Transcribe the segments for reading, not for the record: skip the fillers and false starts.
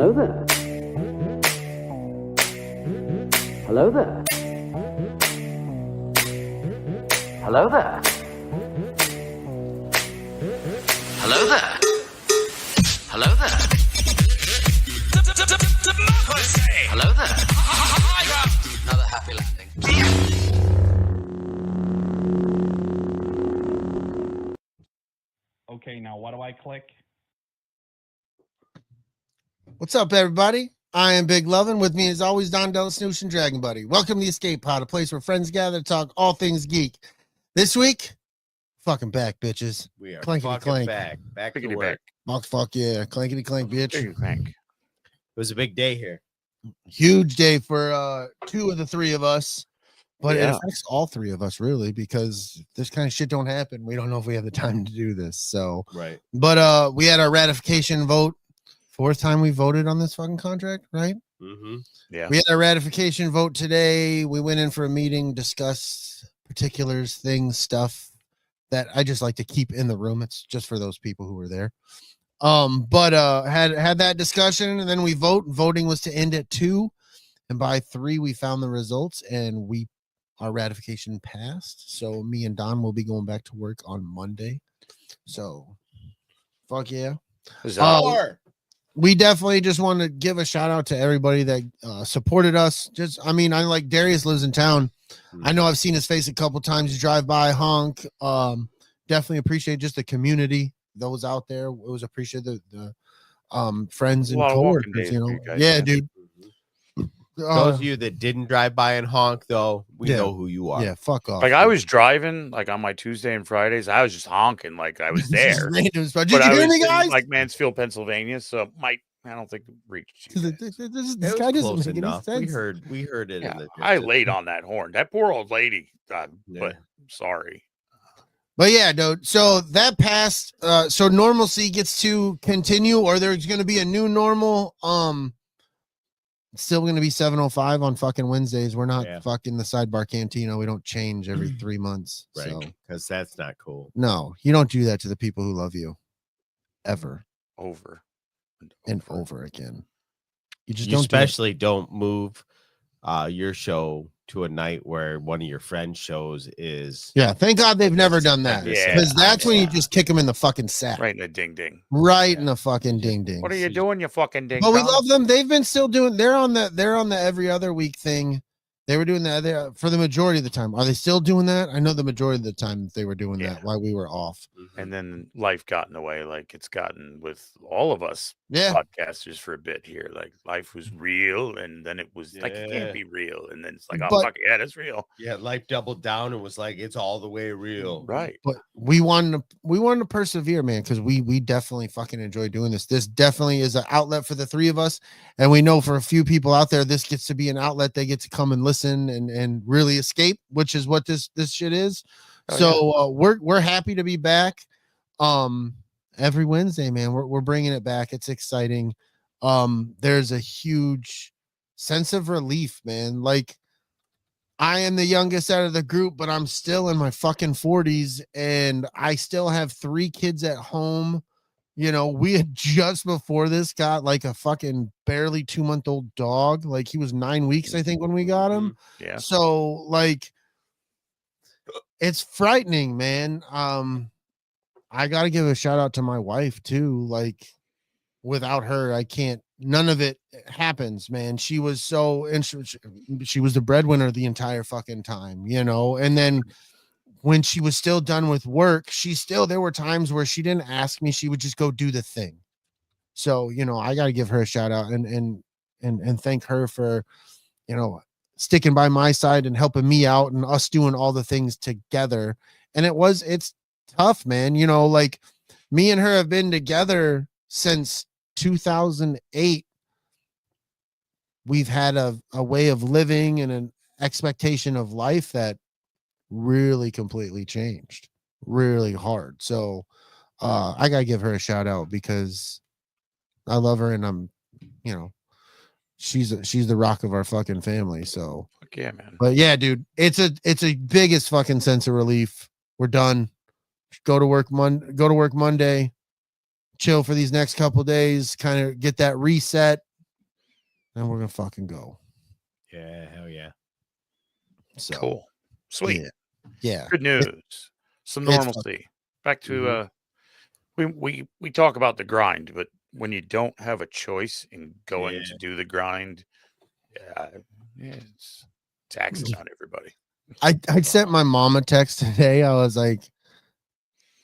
Hello there. Hello there. Hello there. Hello there. Hello there. Hello there. Another happy landing. Okay, now what do I click? What's up, everybody? I am Big Lovin. With me, as always, Don DellaSnooch and Dragon Buddy. Welcome to the EscapePod, a place where friends gather to talk all things geek. This week, fucking back, bitches. We are Clankety fucking clank. back to Pickety work. Fuck yeah, clankety clank, bitch. Clank. It was a big day here. Huge day for two of the three of us, but it Yeah. affects all three of us really because this kind of shit don't happen. We don't know if we have the time to do this. So, Right. but we had our ratification vote. Fourth time we voted on this fucking contract, right? Mm-hmm. Yeah. We had a ratification vote today. We went in for a meeting, discussed particulars, things, stuff that I just like to keep in the room. It's just for those people who were there. But had that discussion, and then we vote. Voting was to end at 2, and by 3 we found the results, and our ratification passed. So me and Don will be going back to work on Monday. So fuck yeah. We definitely just want to give a shout out to everybody that supported us. I like Darius lives in town. I know I've seen his face a couple times. You drive by, honk. Definitely appreciate just the community, those out there. It was appreciated the friends and coworkers, you know. Yeah, dude. Those of you that didn't drive by and honk, though, we know who you are. Yeah, fuck off. Like I was driving, like on my Tuesday and Fridays, I was just honking like I was there. Did you But hear me, guys? Like Mansfield, Pennsylvania, so I don't think it reached you guys. This guy doesn't make any enough. sense. We heard it. Yeah, In the I laid on that horn. That poor old lady. God, but sorry. But yeah, dude. So that passed. So normalcy gets to continue, or there's going to be a new normal. It's still going to be 7:05 on fucking Wednesdays. We're not fucking the Sidebar Cantina. We don't change every 3 months. Right. So Because that's not cool. no, you don't do that to the people who love you, ever Over and over again. You just You don't. especially don't move your show to a night where one of your friends' shows is. Yeah, thank God they've never done that. Yeah. Because that's when you just kick them in the fucking sack. right in the ding ding. Right in the fucking ding ding. What are you doing, you fucking ding? But we love them. They've been still doing. They're on the every other week thing. They were doing that for the majority of the time. Are they still doing that? I know the majority of the time they were doing that while we were off. And then life got in the way, like it's gotten with all of us podcasters for a bit here. Like life was real, and then it was like it can't be real, and then it's like, oh fuck yeah, that's real. Yeah, life doubled down and was like, it's all the way real. Right. But we wanted to persevere, man, because we definitely fucking enjoy doing this. This definitely is an outlet for the three of us, and we know for a few people out there, this gets to be an outlet. They get to come and listen and really escape, which is what this shit is. We're happy to be back. Every Wednesday, man, we're bringing it back. It's exciting. There's a huge sense of relief, man. Like I am the youngest out of the group, but I'm still in my fucking 40s, and I still have 3 kids at home. You know, we had just before this got like a fucking barely 2-month-old dog. Like he was 9 weeks, I think, when we got him. Yeah. So like, it's frightening, man. I got to give a shout out to my wife too. Like without her, I can't, none of it happens, man. She was she was the breadwinner the entire fucking time, you know? And then when she was still done with work, there were times where she didn't ask me. She would just go do the thing. So, you know, I got to give her a shout out and thank her for, you know, sticking by my side and helping me out and us doing all the things together. And it's tough, man. You know, like me and her have been together since 2008. We've had a way of living and an expectation of life that really completely changed, really hard. So I gotta give her a shout out because I love her, and I'm, you know, she's the rock of our fucking family. So yeah, man. But yeah, dude, it's a biggest fucking sense of relief. We're done. Go to work Monday, chill for these next couple days, kind of get that reset, and we're gonna fucking go. Yeah, hell yeah. So cool, sweet, yeah. good news. Some normalcy. Back to we talk about the grind, but when you don't have a choice in going to do the grind, it's taxing on everybody. I sent my mom a text today. I was like,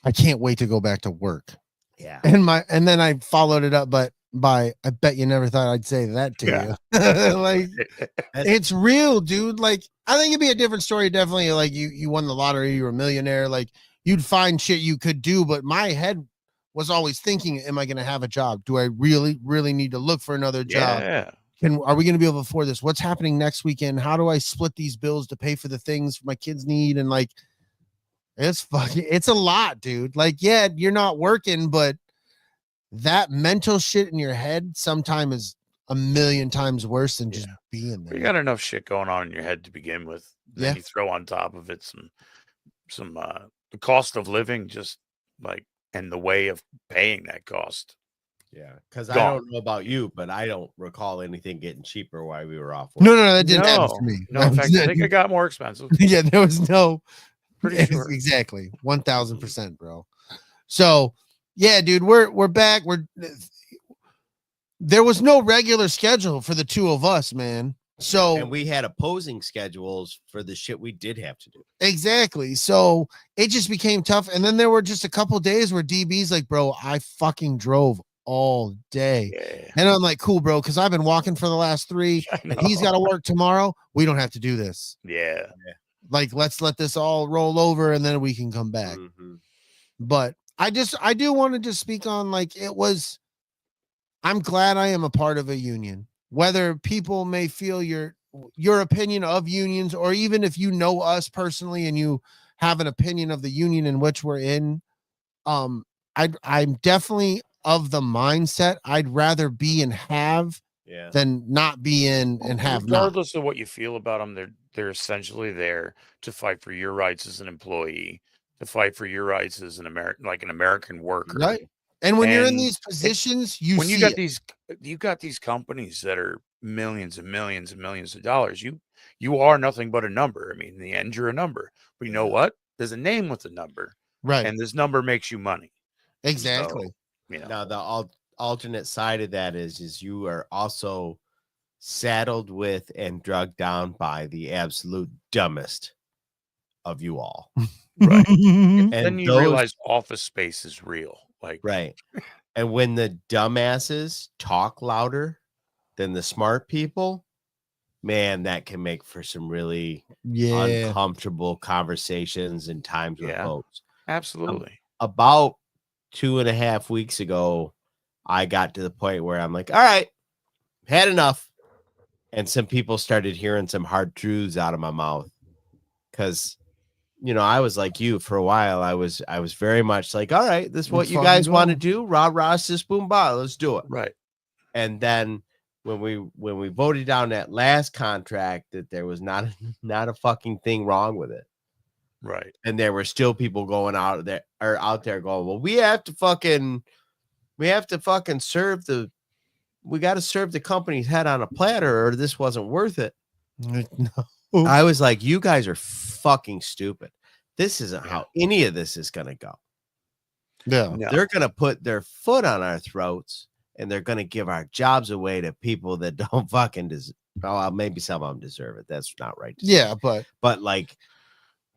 I can't wait to go back to work. Yeah. And then I followed it up, but by I bet you never thought I'd say that to you. Like it's real, dude. Like I think it'd be a different story. Definitely, like you won the lottery, you're a millionaire. Like you'd find shit you could do, but my head was always thinking, am I gonna have a job? Do I really need to look for another job? Yeah. Are we going to be able to afford this? What's happening next weekend? How do I split these bills to pay for the things my kids need? And like, it's a lot, dude. Like, yeah, you're not working, but that mental shit in your head sometimes is a million times worse than just being there. You got enough shit going on in your head to begin with. Then you throw on top of it some the cost of living, just like, and the way of paying that cost. Yeah, because I don't know about you, but I don't recall anything getting cheaper while we were off. No, that didn't happen for me. No, in fact, I think it got more expensive. Yeah, there was no. Pretty sure. Exactly, 1000%, bro. So, yeah, dude, we're back. There was no regular schedule for the two of us, man. So and we had opposing schedules for the shit we did have to do. Exactly. So it just became tough. And then there were just a couple days where DB's like, bro, I fucking drove all day. Yeah. And I'm like, cool, bro, because I've been walking for the last 3 and he's got to work tomorrow. We don't have to do this. Yeah. Like, let's let this all roll over and then we can come back. But I do want to just speak on, like, I'm glad I am a part of a union, whether people may feel your opinion of unions, or even if you know us personally and you have an opinion of the union in which we're in. I'm definitely of the mindset I'd rather be and have than not be in and have regardless of what you feel about them. They're essentially there to fight for your rights as an employee, to fight for your rights as an American worker. Right. And when you're in these positions, you got these companies that are millions and millions and millions of dollars. You are nothing but a number. I mean, in the end, you're a number. But you know what? There's a name with a number. Right. And this number makes you money. Exactly. So, Now the alternate side of that is you are also saddled with and drugged down by the absolute dumbest of you all. Right. And then you realize office space is real. Like, right. And when the dumbasses talk louder than the smart people, man, that can make for some really uncomfortable conversations and times with folks. Absolutely. About 2.5 weeks ago, I got to the point where I'm like, all right, had enough. And some people started hearing some hard truths out of my mouth. Because, I was like you for a while. I was very much like, all right, this is what you guys want to do. Rah, rah, sis, boom, bah. Let's do it. Right. And then when we voted down that last contract, that there was not a fucking thing wrong with it. Right. And there were still people going out there going, well, we got to serve the company's head on a platter, or this wasn't worth it. No. I was like, you guys are fucking stupid. This isn't how any of this is going to go. Yeah. No. They're going to put their foot on our throats, and they're going to give our jobs away to people that don't fucking deserve. Well, maybe some of them deserve it. That's not right. Yeah, but like,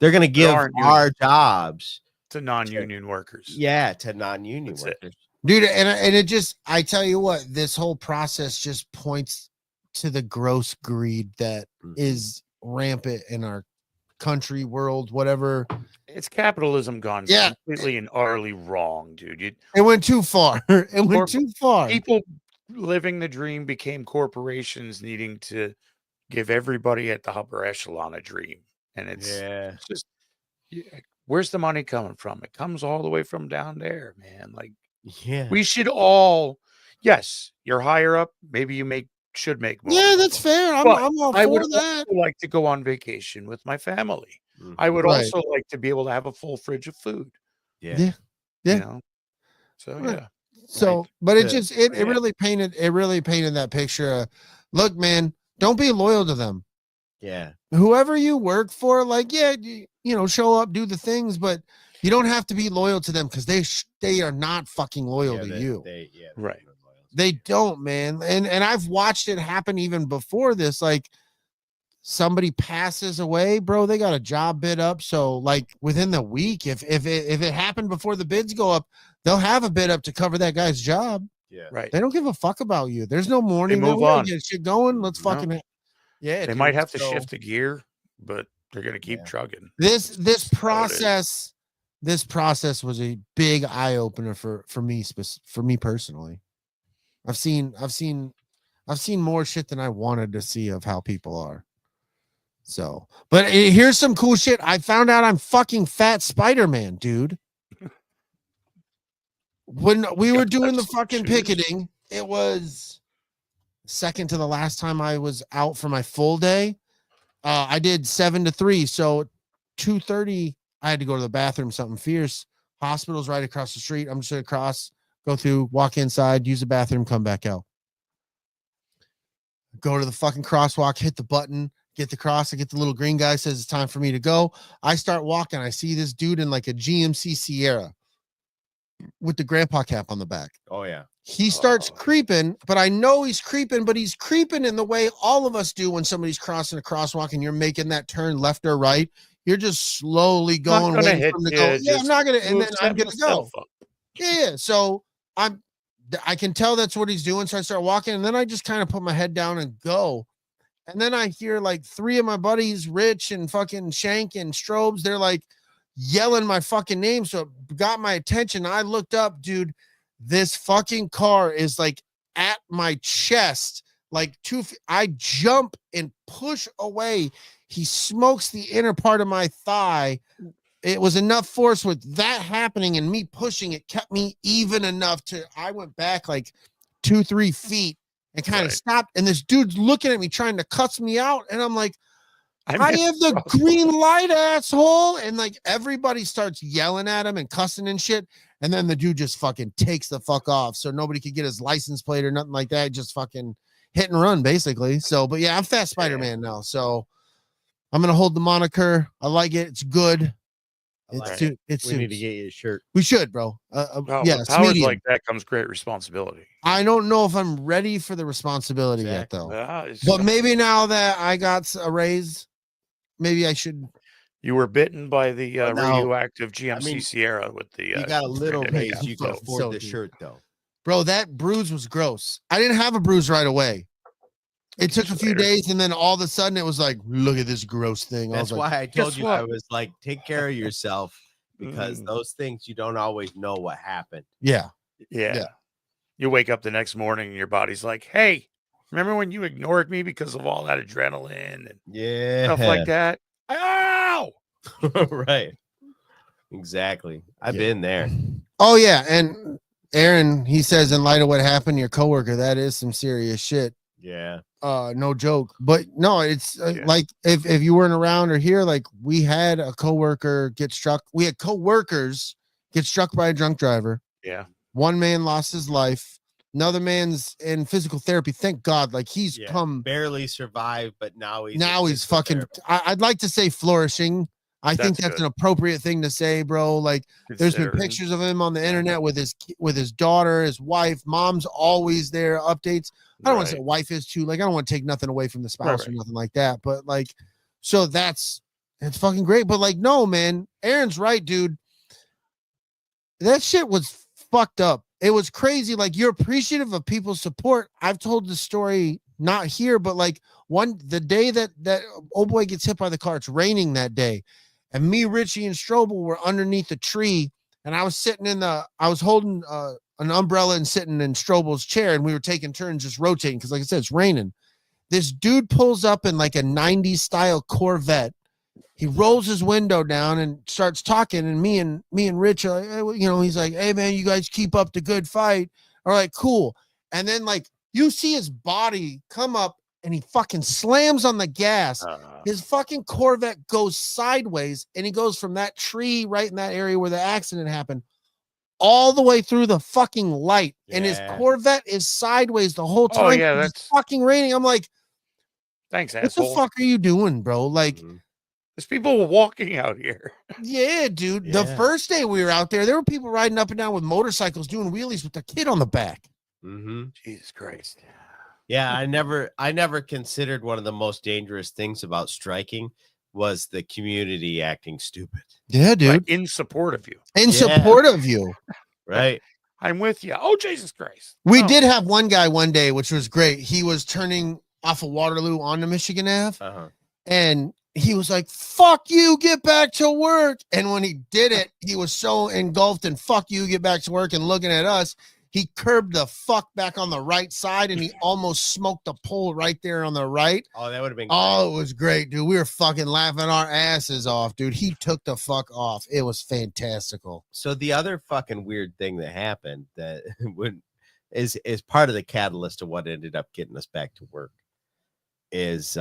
they're going to give our jobs to non-union workers. Yeah, to non-union workers. Dude, and it just, I tell you what, this whole process just points to the gross greed that is rampant in our country, world, whatever. It's capitalism gone completely and utterly wrong, dude. It went too far. It went too far. People living the dream became corporations needing to give everybody at the upper echelon a dream. And it's just, where's the money coming from? It comes all the way from down there, man. Like, we should all, you're higher up. Maybe you should make more. Yeah, that's fair. I'm all I for would that. like to go on vacation with my family. I would also like to be able to have a full fridge of food. Yeah. So So, but it really painted that picture Look, man, don't be loyal to them. Yeah. Whoever you work for, like, yeah, show up, do the things, but you don't have to be loyal to them because they are not fucking loyal to you. Right. They don't, man. And I've watched it happen even before this. Like, somebody passes away, bro, they got a job bid up. So like within the week, if it happened before the bids go up, they'll have a bid up to cover that guy's job. Yeah. Right. They don't give a fuck about you. There's no mourning. They move on. Get shit going. Let's fucking yeah. They dude. might have to shift the gear, but they're gonna keep trugging. This process was a big eye opener for me personally. I've seen more shit than I wanted to see of how people are. So, but here's some cool shit. I found out I'm fucking fat Spider-Man, dude. When we were doing the fucking picketing, it was second to the last time I was out for my full day. I did 7 to 3. So 2:30, I had to go to the bathroom, something fierce. Hospital's right across the street. I'm just gonna go through, walk inside, use the bathroom, come back out. Go to the fucking crosswalk, hit the button, get the cross. I get the little green guy, says it's time for me to go. I start walking. I see this dude in like a GMC Sierra with the grandpa cap on the back. Oh, yeah. He starts creeping, but I know he's creeping, but he's creeping in the way all of us do when somebody's crossing a crosswalk and you're making that turn left or right. You're just slowly going, waiting for him to go. Yeah, I'm not going to, and then I'm going to go. Yeah. So I can tell that's what he's doing. So I start walking and then I just kind of put my head down and go. And then I hear like 3 of my buddies, Rich and fucking Shank and Strobes, they're like yelling my fucking name. So it got my attention. I looked up, dude. This fucking car is like at my chest, like 2 feet. I jump and push away. He smokes the inner part of my thigh. It was enough force with that happening and me pushing. It kept me even enough I went back like 2-3 feet and kind of stopped. And this dude's looking at me trying to cuss me out. And I'm like, I have the green light, asshole. And like everybody starts yelling at him and cussing and shit. And then the dude just fucking takes the fuck off. So nobody could get his license plate or nothing like that. Just fucking hit and run, basically. So, but yeah, I'm Fast Spider-Man now. So I'm going to hold the moniker. I like it. It's good. We need to get you a shirt. We should, bro. Yeah, powers like that comes great responsibility. I don't know if I'm ready for the responsibility yet, though. But maybe now that I got a raise, maybe I should. You were bitten by the radioactive GMC Sierra with the. You got a little raise. You can afford the shirt, though. Bro, that bruise was gross. I didn't have a bruise right away. It took a few days, and then all of a sudden, it was like, look at this gross thing. That's why I told you, I was like, take care of yourself, because those things, you don't always know what happened. Yeah. You wake up the next morning, and your body's like, hey, remember when you ignored me because of all that adrenaline and stuff like that? Ow! Right. Exactly. I've been there. Oh, yeah. And Aaron, he says, in light of what happened to your coworker, that is some serious shit. Yeah. No joke. But no, it's like if you weren't around or here, like we had a coworker get struck. We had coworkers get struck by a drunk driver. Yeah. One man lost his life. Another man's in physical therapy. Thank God. Like he's come barely survived, but now he's fucking I'd like to say flourishing. I think that's an appropriate thing to say, bro. Like there's been pictures of him on the internet with his daughter, his wife. Mom's always there, updates. I don't want to say wife is too. Like I don't want to take nothing away from the spouse or nothing like that. But like, so it's fucking great. But like, no, man, Aaron's right, dude. That shit was fucked up. It was crazy. Like you're appreciative of people's support. I've told the story not here, but like the day that old boy gets hit by the car, it's raining that day. And me, Richie, and Strobel were underneath the tree, and I was sitting I was holding an umbrella and sitting in Strobel's chair, and we were taking turns just rotating because, like I said, it's raining. This dude pulls up in like a 90s style Corvette. He rolls his window down and starts talking, and me and Rich are like, he's like, hey, man, you guys keep up the good fight. All right, cool. And then, like, you see his body come up, and he fucking slams on the gas. His fucking Corvette goes sideways, and he goes from that tree right in that area where the accident happened all the way through the fucking light, and his Yeah. Corvette is sideways the whole time. Oh, yeah, 'cause it's that's fucking raining. I'm like, thanks, what asshole. the fuck are you doing, bro? Like, Mhm. There's people walking out here. yeah, dude. The Yeah. first day we were out there were people riding up and down with motorcycles doing wheelies with the kid on the back. Mhm. Jesus Christ. Yeah, I never considered one of the most dangerous things about striking was the community acting stupid. Yeah, dude. Right, in support of you. In Yeah. support of you. Right? I'm with you. Oh, Jesus Christ. We No. did have one guy one day, which was great. He was turning off of Waterloo onto Michigan Ave, Uh-huh. and he was like, fuck you, get back to work. And when he did it, he was so engulfed in fuck you, get back to work, and looking at us, he curbed the fuck back on the right side, and he almost smoked the pole right there on the right. Oh, that would have been Oh, it was great, dude. We were fucking laughing our asses off, dude. He took the fuck off. It was fantastical. So the other fucking weird thing that happened that is part of the catalyst of what ended up getting us back to work is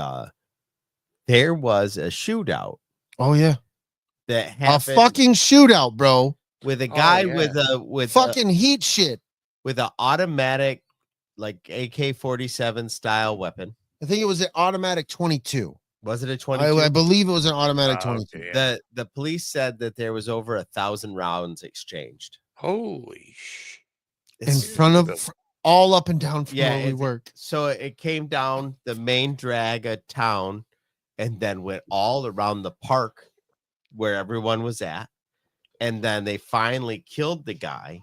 there was a shootout Oh, yeah. that A happened fucking shootout, bro. with a guy yeah. with Fucking heat shit. with an automatic like AK-47 style weapon. I think it was an automatic 22. Was it a 22? I believe it was an automatic Oh, 22. okay, yeah. The police said that there was over 1,000 rounds exchanged Holy sh. In It's- front of all up and down from where we it's- work. So it came down the main drag of town and then went all around the park where everyone was at. And then they finally killed the guy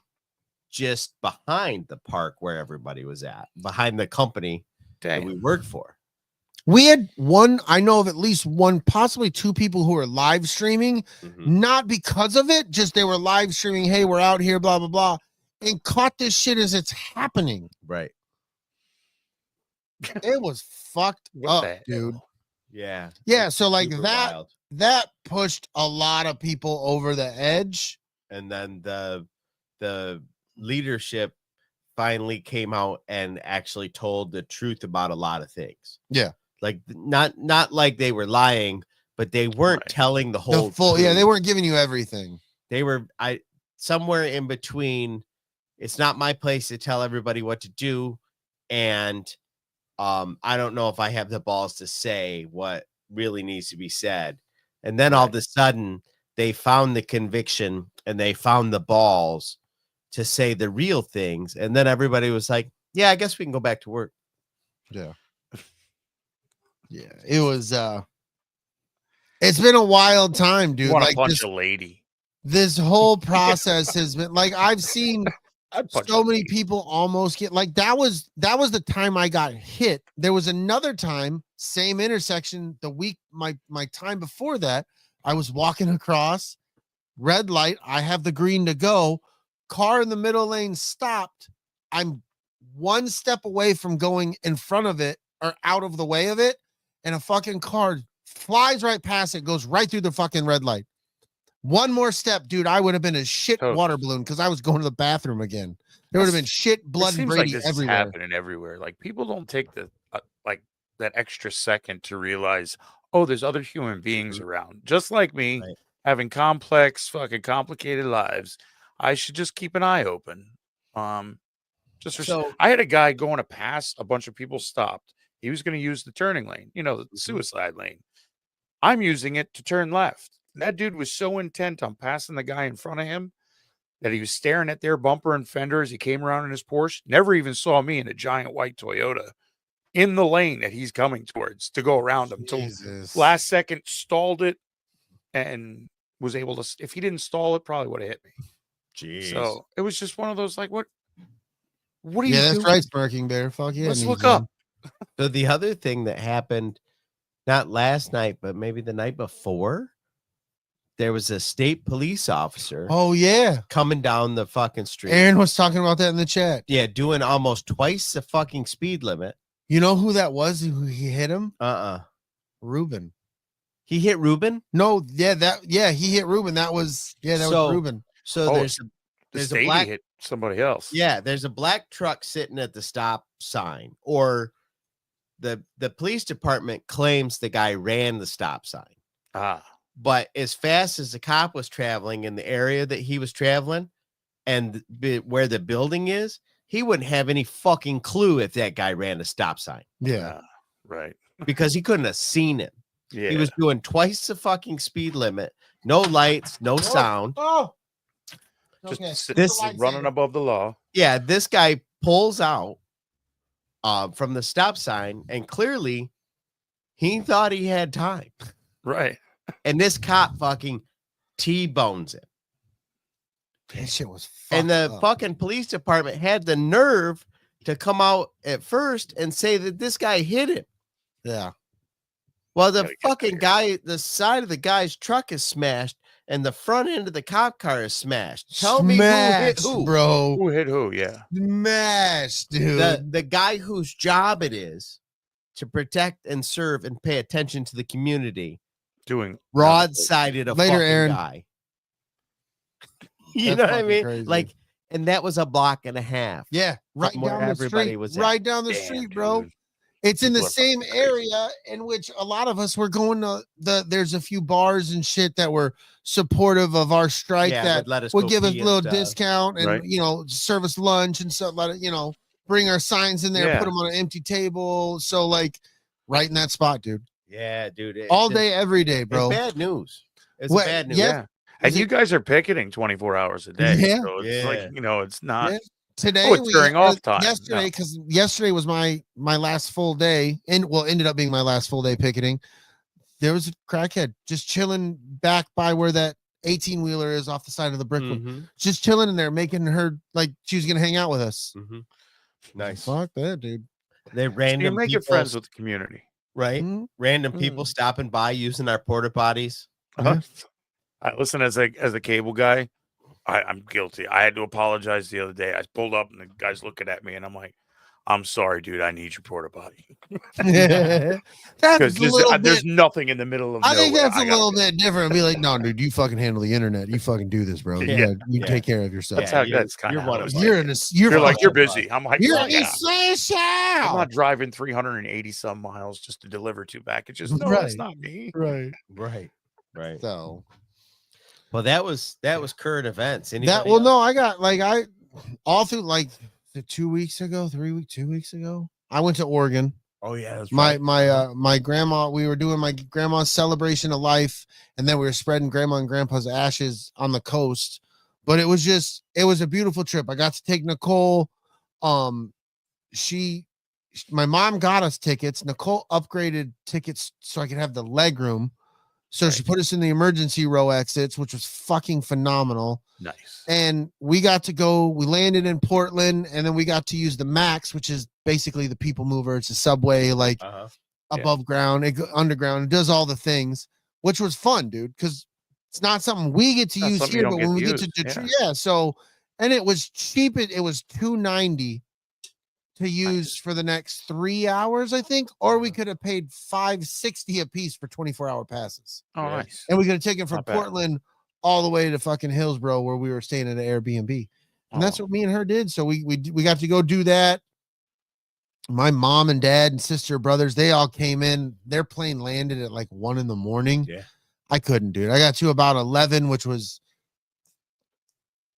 just behind the park where everybody was at, behind the company that Dang. we worked for. We had one, I know of at least one, possibly two people who were live streaming, Mhm. not because of it, just they were live streaming, hey, we're out here, blah, blah, blah, and caught this shit as it's happening. Right. It was fucked What up, the dude. hell? Yeah. Yeah, It's so like super that, wild. that pushed a lot of people over the edge. And then the leadership finally came out and actually told the truth about a lot of things. Yeah. Like not like they were lying, but they weren't Right. telling the The whole full, yeah, they truth. weren't giving you everything. They were somewhere in between. It's not my place to tell everybody what to do, and I don't know if I have the balls to say what really needs to be said. And then all of a sudden they found the conviction and they found the balls to say the real things, and then everybody was like, yeah, I guess we can go back to work. Yeah. Yeah. It was it's been a wild time, dude. Want to Like punch a lady. this whole process has been like I've seen I'd punch so a many lady. people almost get like that was the time I got hit. There was another time, same intersection, the week my time before that, I was walking across, red light, I have the green to go, car in the middle lane stopped. I'm one step away from going in front of it or out of the way of it, and a fucking car flies right past it, goes right through the fucking red light. One more step, dude, I would have been a shit Toast. water balloon because I was going to the bathroom again. There would have been shit, It blood, and seems Brady like this everywhere. is happening everywhere. Like people don't take the like that extra second to realize, oh, there's other human beings around, just like me, Right. having complex, fucking complicated lives. I should just keep an eye open. Just for, So- I had a guy going to pass, a bunch of people stopped. He was going to use the turning lane, you know, the Mhm. suicide lane. I'm using it to turn left. And that dude was so intent on passing the guy in front of him that he was staring at their bumper and fender as he came around in his Porsche. Never even saw me in a giant white Toyota in the lane that he's coming towards to go around him. Till Jesus. last second stalled it and was able to. If he didn't stall it, probably would have hit me. Jeez. So it was just one of those like, what are you Yeah, that's doing? right, Sparking Bear. Fuck yeah. Let's Ninja. look up. So the other thing that happened, not last night, but maybe the night before, there was a state police officer Oh yeah. coming down the fucking street. Aaron was talking about that in the chat. Yeah, doing almost twice the fucking speed limit. You know who that was who he hit him? Ruben. He hit Ruben. No, yeah, he hit Ruben. That was was So- Ruben. So Oh, there's The a state black hit somebody else. there's a black truck sitting at the stop sign, or the police department claims the guy ran the stop sign. Ah, But as fast as the cop was traveling in the area that he was traveling, and where the building is, he wouldn't have any fucking clue if that guy ran a stop sign. Yeah. Right. Because he couldn't have seen it. Yeah. He was doing twice the fucking speed limit, no lights, no sound. Oh, just okay. this running above the law. Yeah, this guy pulls out from the stop sign, and clearly he thought he had time. Right. And this cop fucking T-bones him. That shit was And the up. fucking police department had the nerve to come out at first and say that this guy hit him. Yeah. Well, the Gotta get fucking there. guy, the side of the guy's truck is smashed and the front end of the cop car is smashed. Tell me who hit who, bro. Who hit who? Yeah. Smash, dude. The guy whose job it is to protect and serve and pay attention to the community Doing broadsided a Later, fucking Aaron. guy. You That's know what I fucking mean? crazy. Like, and that was a block and a half. Yeah, right from where down the everybody street. was at. Right down the Damn, street, bro. dude. It's in the People are same fucking crazy. area in which a lot of us were going to. There's a few bars and shit that were supportive of our strike Yeah, that would let us would go give us a pee and little stuff. discount and Right. serve us lunch and stuff like that. Bring our signs in there, Yeah. put them on an empty table. So like, right in that spot, dude. Yeah, dude. All day, every day, It's bro. bad news. It's What- bad news. yeah. Yeah. And Is you it- guys are picketing 24 hours a day. Yeah. So it's like, Yeah. it's not. Yeah. Today, Oh, it's during off time. Yesterday, No. because yesterday was my last full day, and ended up being my last full day picketing. There was a crackhead just chilling back by where that 18-wheeler is off the side of the brick, Mhm, just chilling in there, making her like she was gonna hang out with us. mhm. Nice. Fuck that, dude. They So random you're making people, friends with the community. right? Mhm. Random people stopping by using our porta potties. Yeah. Listen, as a cable guy, I'm guilty. I had to apologize the other day. I pulled up and the guy's looking at me and I'm like, I'm sorry, dude. I need your porta potty. That's Because a little there's bit. nothing in the middle of I think nowhere. that's a I gotta little go. bit different. Be like, no, dude, you fucking handle the internet. You fucking do this, bro. Yeah, You yeah. take care of yourself. That's how you're- that's kind you're of one how of it's us. You're like. in a. You're You're like, fucking- you're busy. I'm like, You're fuck yeah. essential. I'm not driving 380 some miles just to deliver two packages. No, Right. that's not me. Right. Right. So Well, that was current events. that Anybody well, else? no, I got all through like 2 weeks ago, 2 weeks ago, I went to Oregon. Oh yeah, that's My right. my grandma, we were doing my grandma's celebration of life, and then we were spreading grandma and grandpa's ashes on the coast. But it was a beautiful trip. I got to take Nicole. My mom got us tickets. Nicole upgraded tickets so I could have the leg room. So she put us in the emergency row exits, which was fucking phenomenal. Nice. And we got to go, we landed in Portland, and then we got to use the Max, which is basically the people mover. It's a subway, like Uh-huh. above ground, underground. It does all the things, which was fun, dude, because it's not something we get to Not use something you here, don't but get when we to get to use, Detroit, yeah. So, and it was cheap. It was $290 to use for the next 3 hours, I think, or we could have paid $560 a piece for 24-hour passes. Oh, Yeah. nice. And we could have taken from Not bad. Portland all the way to fucking Hillsborough, where we were staying at an Airbnb. And that's Oh. what me and her did. So we got to go do that. My mom and dad and sister, brothers, they all came in. Their plane landed at like 1 a.m. Yeah. I couldn't, dude. I got to about 11, which was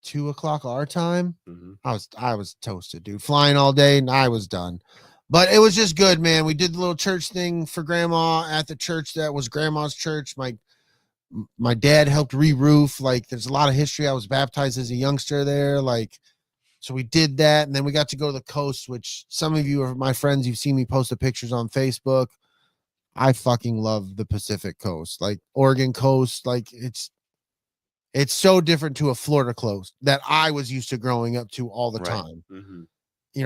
2 o'clock our time. Mhm. I was toasted, dude. Flying all day, and I was done. But it was just good, man. We did the little church thing for grandma at the church that was grandma's church. My dad helped re-roof. Like, there's a lot of history. I was baptized as a youngster there. Like, so we did that, and then we got to go to the coast, which some of you are my friends. You've seen me post the pictures on Facebook. I fucking love the Pacific coast, like Oregon coast. Like, it's so different to a Florida coast that I was used to growing up to all the Right. time. Mhm.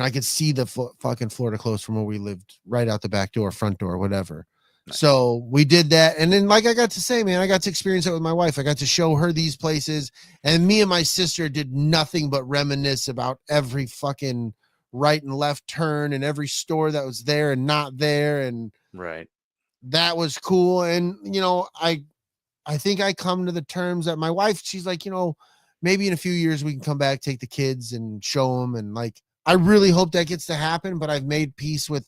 I could see the fucking Florida coast from where we lived, right out the back door, front door, whatever. Nice. So we did that. And then, like I got to say, man, I got to experience it with my wife. I got to show her these places. And me and my sister did nothing but reminisce about every fucking right and left turn and every store that was there and not there. And Right. that was cool. And, I think I come to the terms that my wife, she's like, maybe in a few years we can come back, take the kids and show them. And like, I really hope that gets to happen, but I've made peace with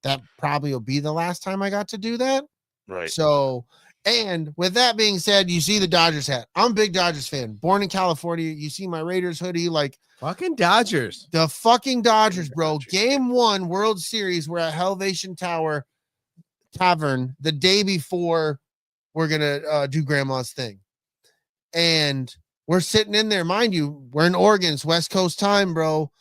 that. Probably will be the last time I got to do that. Right. So And with that being said, you see the Dodgers hat. I'm a big Dodgers fan. Born in California. You see my Raiders hoodie, like Fucking Dodgers. the fucking Dodgers, bro. Dodgers. Game 1 World Series. We're at Helvation Tavern the day before we're gonna do Grandma's thing, and we're sitting in there. Mind you, we're in Oregon. It's West Coast time, bro.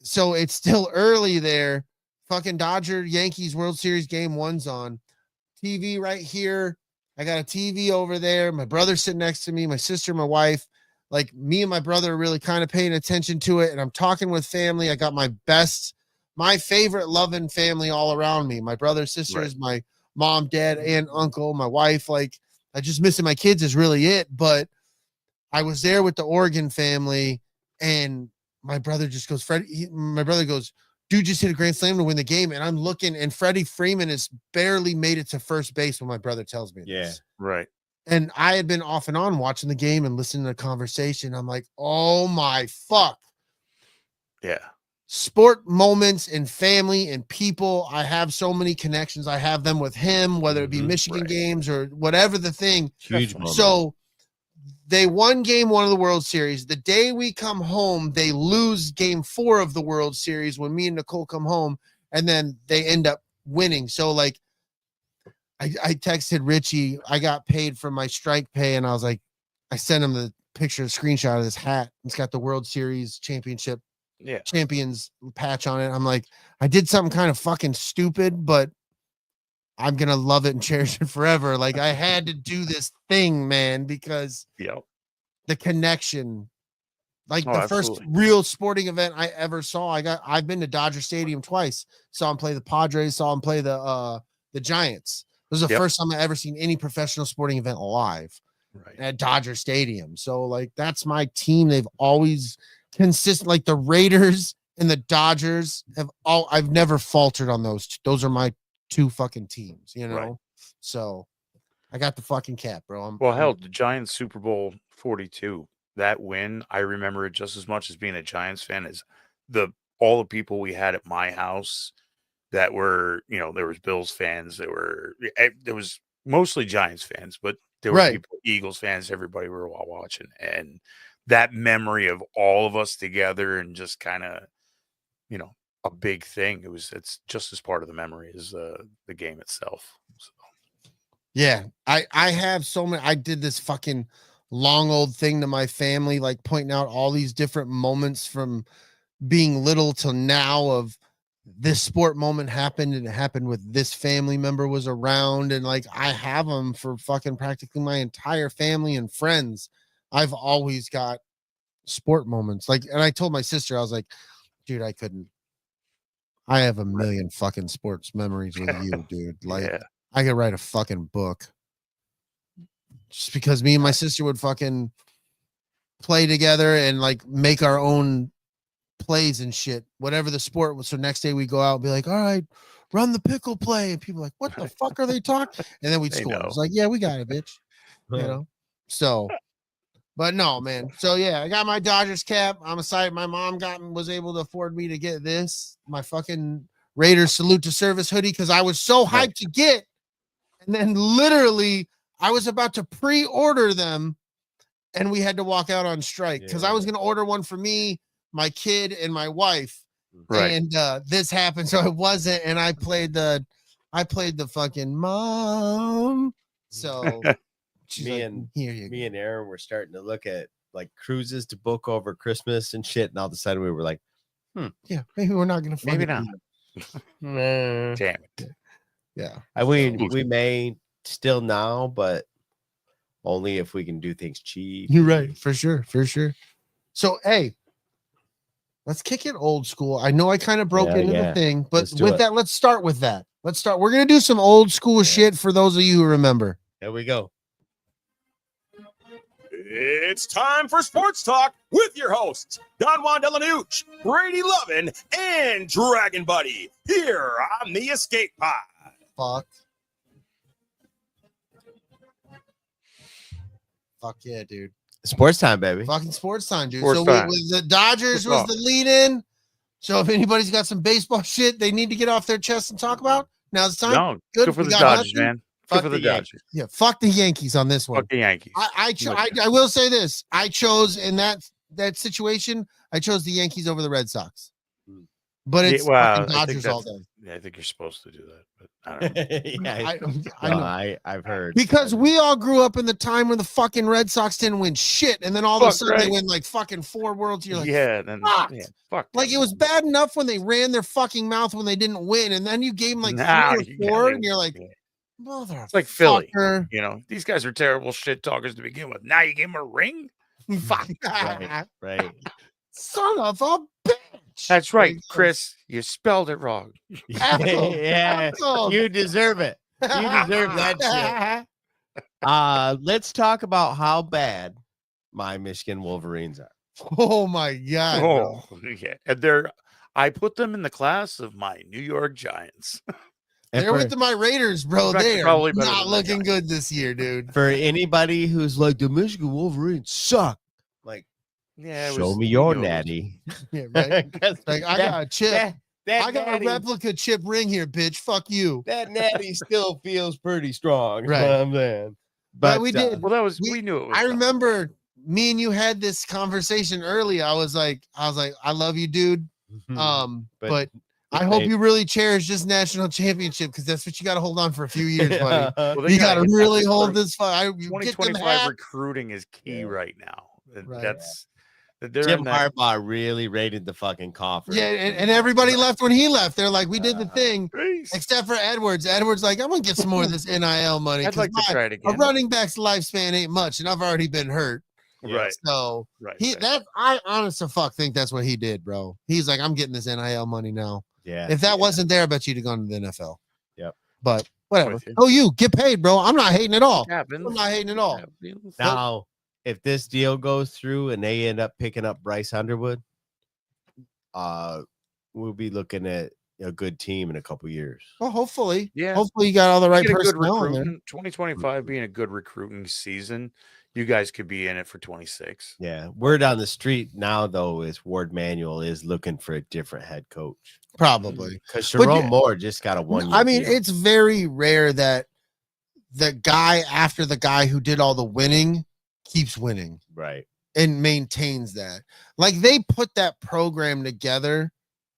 So it's still early there. Fucking Dodger Yankees World Series Game 1's on. TV right here. I got a TV over there. My brother's sitting next to me, my sister, my wife. Like me and my brother are really kind of paying attention to it. And I'm talking with family. I got my favorite loving family all around me. My brother, sisters, my mom, dad, and uncle, my wife. Like I just missing my kids is really it. But I was there with the Oregon family, and my brother just goes, my brother goes, dude just hit a grand slam to win the game. And I'm looking, and Freddie Freeman has barely made it to first base when my brother tells me this. Right. And I had been off and on watching the game and listening to the conversation. I'm like, oh my fuck. Yeah. Sport moments and family and people. I have so many connections. I have them with him, whether it be Michigan games or whatever the thing. Huge moment. So they won game 1 of the World Series. The day we come home, they lose game 4 of the World Series when me and Nicole come home, and then they end up winning. So like I texted Richie, I got paid from my strike pay, and I was like, I sent him the screenshot of this hat. It's got the World Series championship champions patch on it. I'm like, I did something kind of fucking stupid, but I'm gonna love it and cherish it forever. Like I had to do this thing, man, because the connection, like the first real sporting event I ever saw. I've been to Dodger Stadium twice. Saw him play the Padres, saw him play the Giants. This was the first time I ever seen any professional sporting event live at Dodger Stadium. So like that's my team. They've always consistent, like the Raiders and the Dodgers I've never faltered on those. Those are my 2 fucking teams, you know. Right. So I got the fucking cap, bro. The Giants Super Bowl 42, that win, I remember it just as much as being a Giants fan as all the people we had at my house that were, there was Bills fans, there was mostly Giants fans, but there were people, Eagles fans, everybody were all watching. And that memory of all of us together and just kind of, a big thing. It's just as part of the memory as the game itself. So. Yeah, I have so many. I did this fucking long old thing to my family, like pointing out all these different moments from being little till now of this sport moment happened, and it happened with this family member was around, and like I have them for fucking practically my entire family and friends. I've always got sport moments, like, and I told my sister, I was like, dude, I have a million fucking sports memories with you, dude. Like I could write a fucking book just because me and my sister would fucking play together and like make our own plays and shit, whatever the sport was. So next day we go out and be like, all right, run the pickle play. And people are like, what the fuck are they talking? And then we'd score. It's like, yeah, we got it, bitch. You know? So, but no, man. So yeah, I got my Dodgers cap. I'm excited. My mom was able to afford me to get my fucking Raiders salute to service hoodie because I was so hyped to get. And then literally I was about to pre-order them and we had to walk out on strike because I was going to order one for me, my kid, and my wife. Right. And this happened. So it wasn't. And I played the fucking mom. So me and Aaron were starting to look at like cruises to book over Christmas and shit. And all of a sudden we were like, yeah, maybe we're not going to. Maybe not. Damn it. Yeah. I mean, we may still now, but only if we can do things cheap. You're right. For sure. For sure. So, hey, let's kick it old school. I know I kind of broke into the thing, but let's start with that. We're going to do some old school shit for those of you who remember. Here we go. It's time for Sports Talk with your hosts, Don Juan DellaSnooch, Brady Lovin, and Dragon Buddy, here on the EscapePod. Fuck yeah, dude. Sports time, baby. Fucking sports time, dude. Sports time. The Dodgers was the lead-in. So if anybody's got some baseball shit they need to get off their chest and talk about, now's the time. No, good for the Dodgers, man. Good for the Dodgers. Yeah, fuck the Yankees on this one. Fuck the Yankees. I will say this. I chose in that situation, I chose the Yankees over the Red Sox. But it's fucking Dodgers all day. Yeah, I think you're supposed to do that, but I don't know. I know. I've heard. Because we all grew up in the time when the fucking Red Sox didn't win shit, and then all of a sudden they win like fucking 4 Worlds. You're like, fuck. Like it was bad enough when they ran their fucking mouth when they didn't win, and then you gave them like 3 or 4, and you're like, mother. It's like Philly. You know, these guys are terrible shit talkers to begin with. Now you gave them a ring? Fuck. Right. Son of a bitch. That's right, Chris. You spelled it wrong. Yeah, you deserve it. You deserve that shit. Let's talk about how bad my Michigan Wolverines are. Oh my god. Yeah. And I put them in the class of my New York Giants. They're with my Raiders, bro. They are not looking good this year, dude. For anybody who's like, the Michigan Wolverines suck. Like, show me your natty. Yeah, right. Like, I got a chip. I got natty, a replica chip ring here, bitch. Fuck you. That natty still feels pretty strong. Right, man. But we did. Well, we knew it was. I remember me and you had this conversation early. I was like, I love you, dude. But I hope you really cherish this national championship because that's what you got to hold on for a few years, buddy. Well, you got to really hold this. 2025 recruiting is key right now. Right. That's Jim Harbaugh really raided the fucking coffer. Yeah, and everybody left when he left. They're like, we did the thing, except for Edwards. Edwards like, I'm gonna get some more of this NIL money. I'd like to try it again. A running back's lifespan ain't much, and I've already been hurt. Right. So I honest to fuck think that's what he did, bro. He's like, I'm getting this NIL money now. Yeah. If that wasn't there, I bet you'd have gone to the NFL. Yep. But whatever. Oh, you get paid, bro. I'm not hating at all. I'm not hating at all. Now, if this deal goes through and they end up picking up Bryce Underwood, we'll be looking at a good team in a couple years. Well, hopefully. Yeah. Hopefully you got all the right personnel in there. 2025 being a good recruiting season, you guys could be in it for 26. Yeah. Word on the street now, though, is Ward Manuel is looking for a different head coach. Probably. Because Jerome Moore just got a 1 year. I mean, it's very rare that the guy after the guy who did all the winning keeps winning. Right. And maintains that. Like they put that program together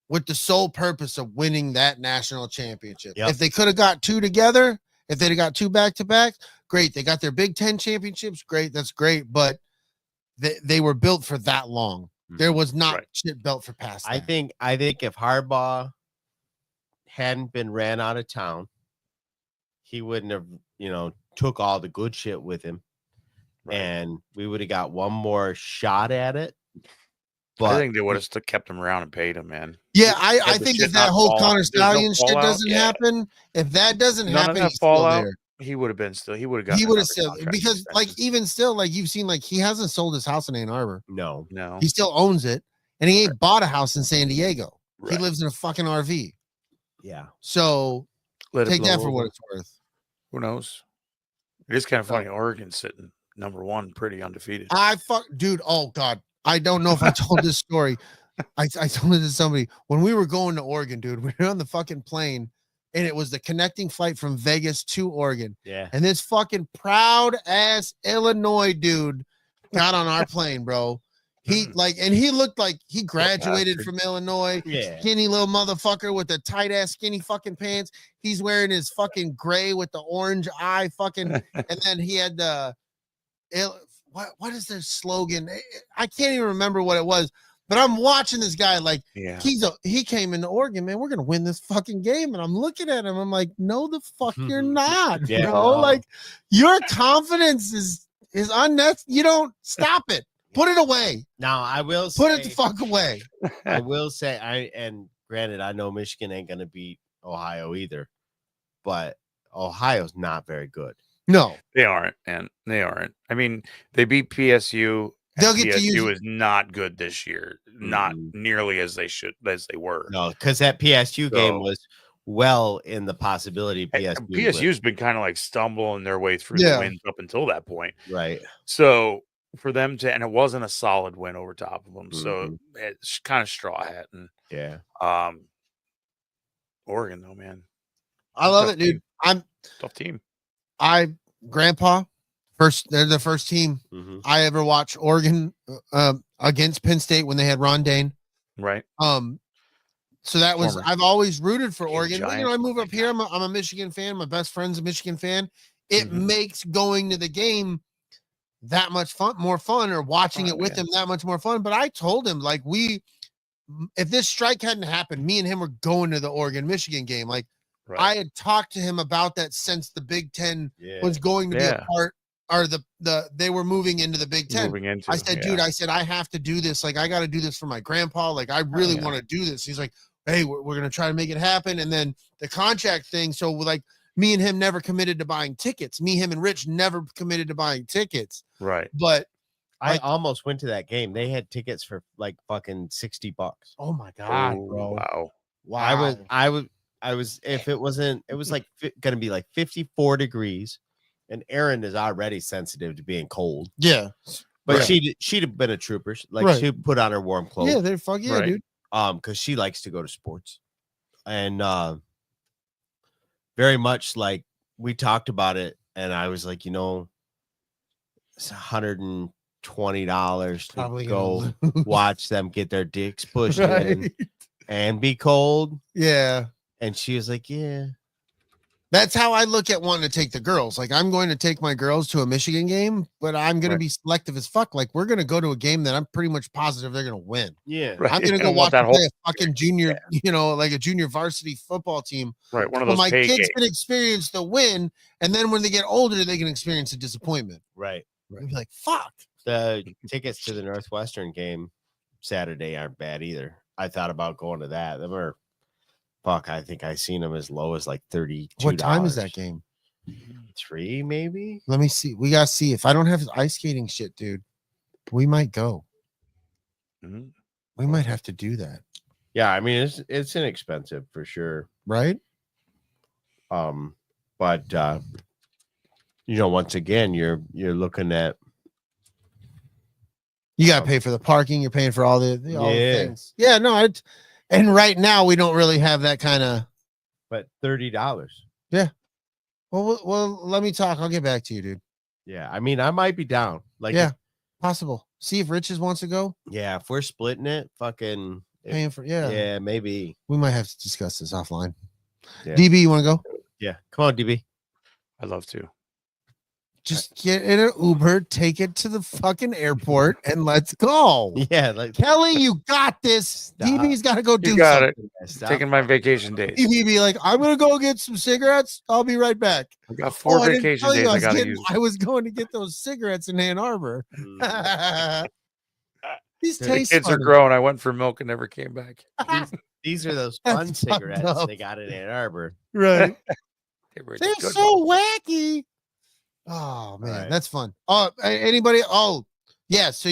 with the sole purpose of winning that national championship. Yep. If they could have got 2 together, if they'd have got 2 back-to-back, great. They got their Big Ten championships, great. That's great. But they were built for that long. There was not shit built for past that. I think if Harbaugh hadn't been ran out of town, he wouldn't have, took all the good shit with him. Right. And we would have got one more shot at it. But I think they would have still kept him around and paid him, man. Yeah, I think if that whole Connor Stallion shit doesn't happen, if that doesn't happen, he's still there. He would have been still. He would have got. He would have still because, like, even still, like you've seen, like he hasn't sold his house in Ann Arbor. No. He still owns it, and he ain't bought a house in San Diego. Right. He lives in a fucking RV. Yeah. So take that for what it's worth. Who knows? It is kind of funny. Oregon's sitting number 1, pretty undefeated. Dude. Oh God, I don't know if I told this story. I told it to somebody when we were going to Oregon, dude. We were on the fucking plane. And it was the connecting flight from Vegas to Oregon. Yeah. And this fucking proud ass Illinois dude got on our plane, bro. He looked like he graduated from Illinois. Yeah. Skinny little motherfucker with the tight ass skinny fucking pants. He's wearing his fucking gray with the orange eye fucking. And then he had the what is their slogan? I can't even remember what it was. But I'm watching this guy like he came into Oregon, man. We're gonna win this fucking game, and I'm looking at him. I'm like, no, the fuck you're not, bro. No. Like your confidence is unnecessary. You don't stop it. Put it away. Now I will put it the fuck away. I will say and granted, I know Michigan ain't gonna beat Ohio either, but Ohio's not very good. No, they aren't, and they aren't. I mean, they beat PSU. They'll get PSU to use is not good this year, not nearly as they were. No, because that PSU game was well in the possibility. PSU's been kind of like stumbling their way through the wins up until that point, right? So for them to, and it wasn't a solid win over top of them, so it's kind of straw hat. And Oregon though, man, I love it, dude. Tough team. Grandpa, they're the first team I ever watched Oregon against Penn State when they had Ron Dane. Right. So that was, I've always rooted for Oregon. But, Giants. I move up here. I'm a Michigan fan. My best friend's a Michigan fan. It makes going to the game that much more fun, or watching it with him that much more fun. But I told him, like, if this strike hadn't happened, me and him were going to the Oregon-Michigan game. Like, I had talked to him about that since the Big Ten was going to be a part, or they were moving into the Big Ten. I said, dude, I have to do this. Like, I got to do this for my grandpa. Like, I really want to do this. He's like, hey, we're going to try to make it happen. And then the contract thing. So, like, me and him never committed to buying tickets. Me, him, and Rich never committed to buying tickets. Right. But I almost went to that game. They had tickets for like fucking $60. Oh my God, bro. Wow. I was, if it wasn't, it was like going to be like 54 degrees, and Erin is already sensitive to being cold. Yeah. But she'd have been a trooper. Like, she put on her warm clothes. Yeah, they're dude. Because she likes to go to sports. And very much like we talked about it, and I was like, it's $120 to go watch them get their dicks pushed in and be cold. Yeah. And she was like, yeah. That's how I look at wanting to take the girls. Like, I'm going to take my girls to a Michigan game, but I'm going to be selective as fuck. Like, we're going to go to a game that I'm pretty much positive they're going to win. Yeah. I'm going to go watch them play a fucking junior, like a junior varsity football team. Right. One of those. My kids can experience the win, and then when they get older, they can experience the disappointment. Right. Be like, fuck. The tickets to the Northwestern game Saturday aren't bad either. I thought about going to that. Them are, fuck, I think I seen them as low as like $32. What time is that game? 3, maybe. Let me see. We gotta see. If I don't have ice skating shit, dude, we might go. We might have to do that. Yeah, I mean, it's inexpensive for sure, right? But once again, you're looking at, you got to pay for the parking. You're paying for all the things. Yeah, no, and right now we don't really have that kind of. But $30. Yeah. Well, let me talk. I'll get back to you, dude. Yeah, I mean, I might be down. Like, possible. See if Riches wants to go. Yeah, if we're splitting it, fucking paying for. Yeah, maybe we might have to discuss this offline. Yeah. DB, you want to go? Yeah, come on, DB. I'd love to. Just get in an Uber, take it to the fucking airport, and let's go. Yeah, like Kelly, you got this. DB's got to go do something. Stop. Taking my vacation days. DB be like, I'm gonna go get some cigarettes. I'll be right back. I got 4 vacation days. I gotta use. I was going to get those cigarettes in Ann Arbor. These the kids are grown. I went for milk and never came back. These are those fun cigarettes they got in Ann Arbor. Right. They're so wacky. Oh man, that's fun. Oh, anybody? Oh, yeah. So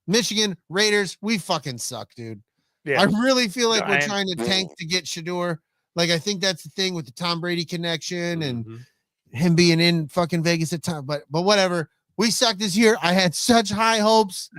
Michigan Raiders, we fucking suck, dude. Yeah. I really feel like we're trying to tank to get Shador. Like, I think that's the thing with the Tom Brady connection and him being in fucking Vegas at time. But whatever. We suck this year. I had such high hopes.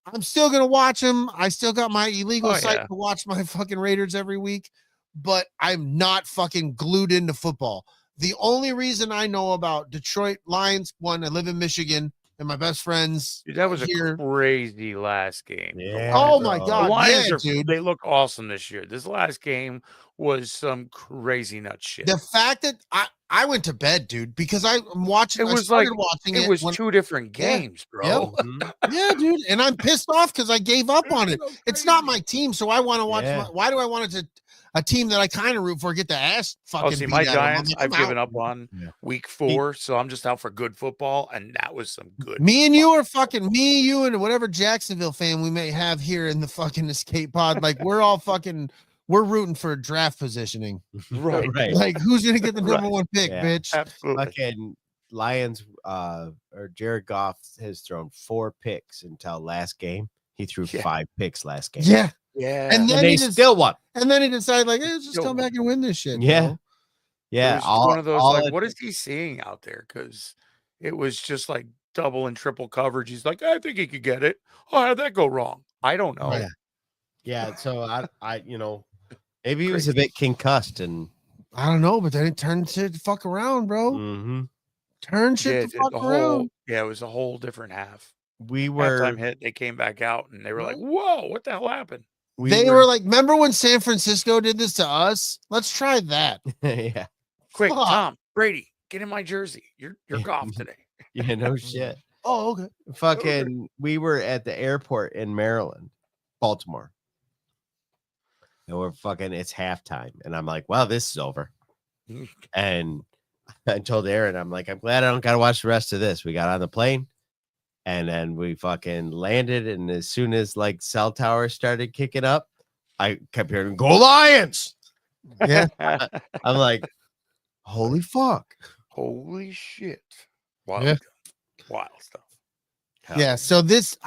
I'm still gonna watch them. I still got my illegal site to watch my fucking Raiders every week, but I'm not fucking glued into football. The only reason I know about Detroit Lions, one, I live in Michigan, and my best friends. Dude, that was a crazy last game. Yeah. Oh my God. The Lions dude. They look awesome this year. This last game was some crazy nut shit. The fact that I went to bed, dude, because I'm watching. It was it was 2 different games, bro. Yeah, dude. And I'm pissed off because I gave up on it. It's not my team, so I want to watch. Why do I want it to? A team that I kind of root for get the ass fucking. See, my Giants, I've given up on week 4, so I'm just out for good football, and that was some good. Me and you are fucking you, and whatever Jacksonville fan we may have here in the fucking EscapePod. Like, we're all fucking. We're rooting for draft positioning, right? Like, who's gonna get the number 1 pick, bitch? Absolutely. Fucking Lions, or Jared Goff has thrown 4 picks until last game. He threw 5 picks last game. Yeah, and then they still won. And then he decided, like, hey, let's just come back and win this shit. Yeah, yeah. One of those, like, what is he seeing out there? Because it was just like double and triple coverage. He's like, I think he could get it. Oh, how'd that go wrong? I don't know. Yeah. So I maybe he was a bit concussed, and I don't know, but then it turned to fuck around, bro. turn shit the fuck around. It was a whole different half. We were Halftime hit. They came back out and they were like, "Whoa, what the hell happened?" They were like, "Remember when San Francisco did this to us? Let's try that." yeah. Quick, Fuck. Tom, Brady, get in my jersey. You're golf today. Yeah, no shit. Oh, okay. Fucking, we were at the airport in Maryland, Baltimore. And we're fucking, it's halftime. And I'm like, well, this is over. And I told Aaron, I'm like, I'm glad I don't got to watch the rest of this. We got on the plane and then we fucking landed. And as soon as like cell towers started kicking up, I kept hearing, "Go Lions." Yeah. I'm like, holy fuck. Holy shit. Wild, Yeah. Wild stuff. Yeah. So this,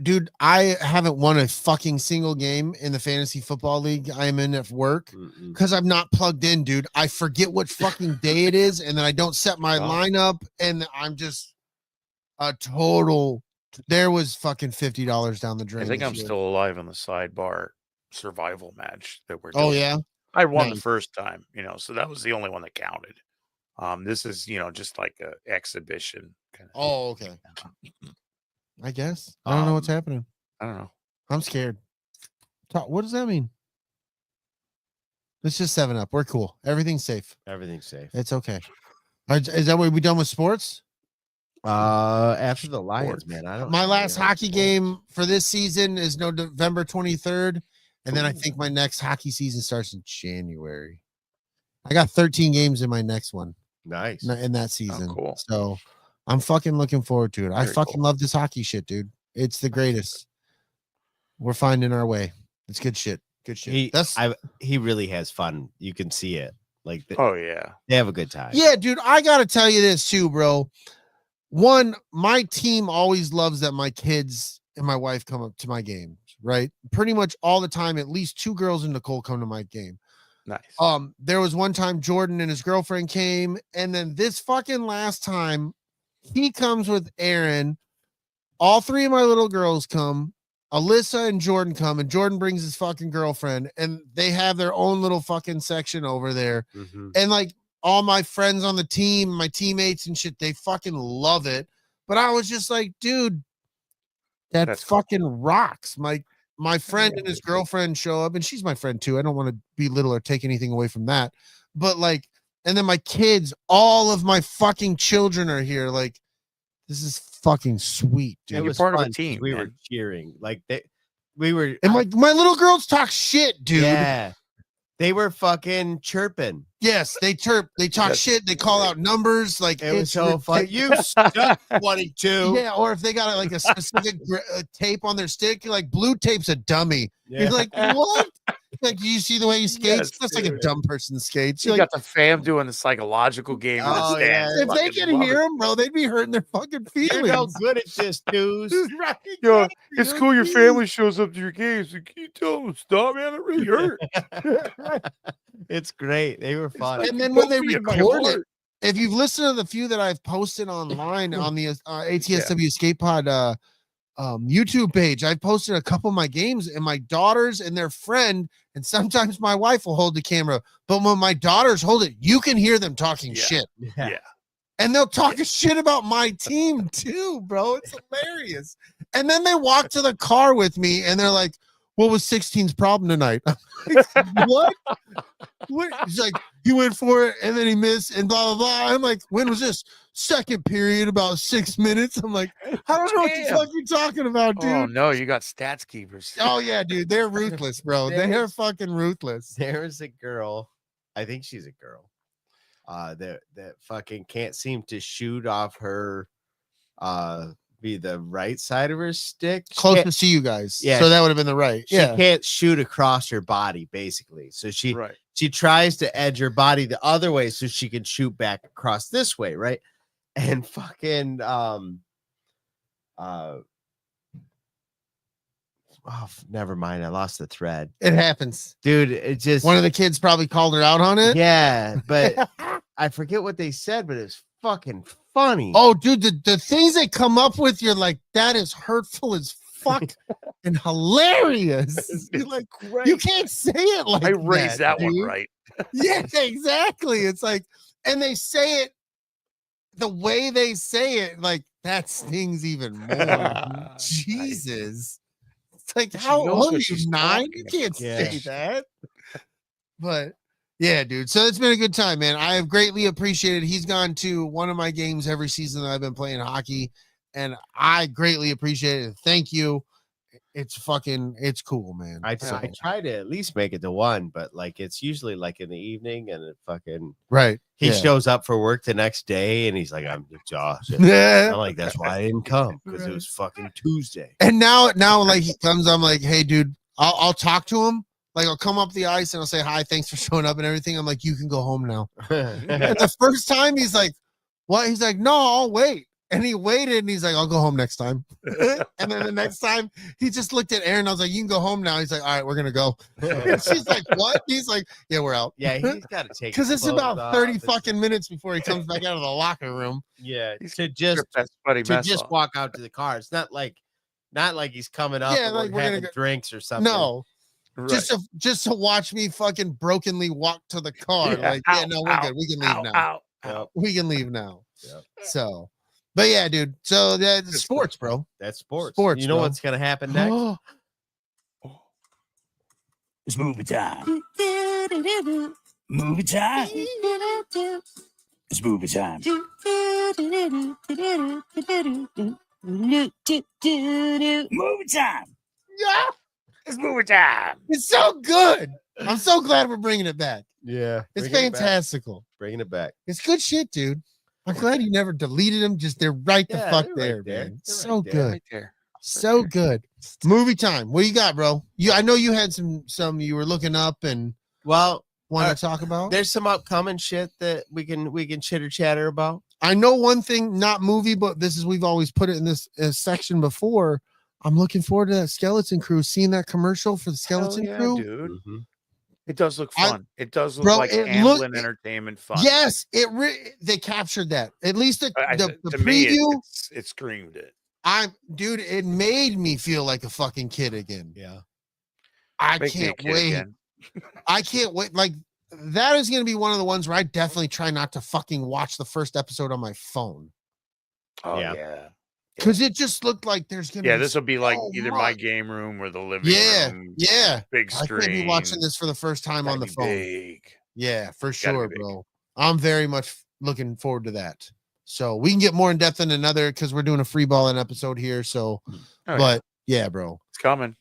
dude, I haven't won a fucking single game in the fantasy football league I am in at work because I'm not plugged in, dude. I forget what fucking day it is, and then I don't set my lineup, and I'm just a total. There was fucking $50 down the drain. I think I'm year. still alive on the sidebar survival match that we're doing. Oh yeah, I won Nice. the first time, so that was the only one that counted. This is, just like a exhibition kind of. Oh, okay. I guess I don't know what's happening. I don't know. I'm scared. What does that mean? It's just 7-Up. We're cool. Everything's safe. Everything's safe. It's okay. Is that what we done with sports? After the Lions, man. I don't. My last hockey game for this season is November 23rd, and then I think my next hockey season starts in January. I got 13 games in my next one. Nice. In that season. Oh, cool. So I'm fucking looking forward to it. I Very fucking cool. love this hockey shit, dude. It's the greatest. We're finding our way. It's good shit. Good shit. He really has fun. You can see it. Like, Oh yeah. they have a good time. Yeah, dude. I gotta tell you this too, bro. One, my team always loves that my kids and my wife come up to my games, right? Pretty much all the time. At least 2 girls and Nicole come to my game. Nice. There was one time Jordan and his girlfriend came, and then this fucking last time he comes with Aaron. All 3 of my little girls come. Alyssa and Jordan come, and Jordan brings his fucking girlfriend, and they have their own little fucking section over there. And like all my friends on the team, my teammates and shit, they fucking love it. But I was just like, dude, that's fucking rocks. My friend and his girlfriend show up, and she's my friend too. I don't want to belittle or take anything away from that. But like, and then my kids, all of my fucking children are here. Like, this is fucking sweet, dude. It was part of a fun 'cause team, We were man. cheering. Like we were. And my little girls talk shit, dude. Yeah. They were fucking chirping. Yes, they chirp, they talk shit, they call out numbers. Like, It was it's so fun. ridiculous. You stuck 22. Yeah, or if they got like a specific tape on their stick, you're like, blue tape's a dummy. Yeah. You're like, what? Like, do you see the way he skates? Yes, That's like a dude. dumb person skates. You You're like, got the fam doing the psychological game. in the Oh, yeah. stands. if they Fucking could love hear it. him, bro, they'd be hurting their fucking You're no feelings. good at this, dudes. Right, Yo, it's You're cool your huge. family shows up to your games. Can you tell them to stop, man? It really hurt. It's great. They were fun. And then when they Broke me in my record it, heart. if you've listened to the few that I've posted online on the ATSW EscapePod YouTube page, I've posted a couple of my games, and my daughters and their friend, and sometimes my wife will hold the camera. But when my daughters hold it, you can hear them talking Yeah. shit. Yeah. And they'll talk shit about my team too, bro. It's hilarious. And then they walk to the car with me and they're like, what was 16's problem tonight? I'm like, what? He's like, he went for it and then he missed and blah, blah, blah. I'm like, when was this? Second period, about 6 minutes. I'm like, I don't know what the Damn. fuck you're talking about, dude. Oh no, you got stats keepers. Oh, yeah, dude. They're ruthless, bro. They're fucking ruthless. There's a girl, I think she's a girl, that fucking can't seem to shoot off her be the right side of her stick. Closest to you guys. Yeah. So that would have been the right. She Yeah. can't shoot across her body, basically. So she Right. she tries to edge her body the other way so she can shoot back across this way, right? And fucking never mind. I lost the thread. It happens. Dude, it just One of the kids probably called her out on it. yeah, but I forget what they said, but it's fucking funny. Oh, dude, the things they come up with, you're like, that is hurtful as fuck and hilarious. You're like, you can't say it like I raised that one dude. right. Yeah, exactly. It's like, and they say it the way they say it, like that stings even more. Jesus. It's like, She how knows old are what you? she's 9? talking You can't about. say that. But yeah, dude. So it's been a good time, man. I have greatly appreciated. He's gone to one of my games every season that I've been playing hockey, and I greatly appreciate it. Thank you. It's cool, man. I So, try to at least make it to one, but like it's usually like in the evening, and it fucking right. he Yeah. shows up for work the next day, and he's like, "I'm exhausted." Yeah. I'm like, "That's why I didn't come because it was fucking Tuesday." And now like he comes, I'm like, hey, dude, I'll talk to him. Like I'll come up the ice and I'll say hi, thanks for showing up and everything. I'm like, you can go home now. And the first time he's like, what? He's like, no, I'll wait. And he waited and he's like, I'll go home next time. And then the next time he just looked at Aaron. I was like, you can go home now. He's like, all right, we're gonna go. And she's like, what? He's like, yeah, we're out. Yeah, he's got to take Because it's about 30 fucking fucking minutes before he comes back out of the locker room. Yeah, He's to just mess walk out to the car. It's not like he's coming up. Yeah, and like we're we're gonna having go- drinks or something. No. Right. Just to watch me fucking brokenly walk to the car. Yeah, Like, ow, yeah, no, we're ow, good. We can leave ow, now. ow, Yep. ow. We can leave now. Yep. So, but yeah, dude. So that's sports, bro. That's sports. Sports, You know bro. what's gonna happen next? It's movie time. Movie time. It's movie time. Movie time. Yeah, It's movie time. it's so good. I'm so glad we're bringing it back. Yeah, It's bringing it back. fantastical. Bringing it back. It's good shit, dude. I'm glad you never deleted them. Just they're right the Yeah, fuck they're there, right there. man. They're So right there. good. Right there. So good. Movie time. What you got, bro? I know you had some you were looking up and Well, want to talk about. there's some upcoming shit that we can chitter chatter about. I know one thing, not movie, but we've always put it in this section before. I'm looking forward to that Skeleton Crew, seeing that commercial for the Skeleton Hell yeah, Crew. dude. Mm-hmm. It does look fun. It does look Bro, like it Amblin Entertainment fun. Yes, they captured that. At least the To me, preview. it screamed it. Dude, it made me feel like a fucking kid again. Yeah. I Make me a can't kid wait. again. I can't wait. Like that is going to be one of the ones where I definitely try not to fucking watch the first episode on my phone Oh Yeah. yeah. because it just looked like there's going to Yeah, be this will be like so either my much. game room or the living Yeah, room. yeah. Big I screen. could be watching this for the first time on the Gotta be phone. big. Yeah, for Gotta sure, be big. bro. I'm very much looking forward to that. So we can get more in depth in another because we're doing a free balling episode here. So, Oh, yeah. but yeah, bro. It's coming.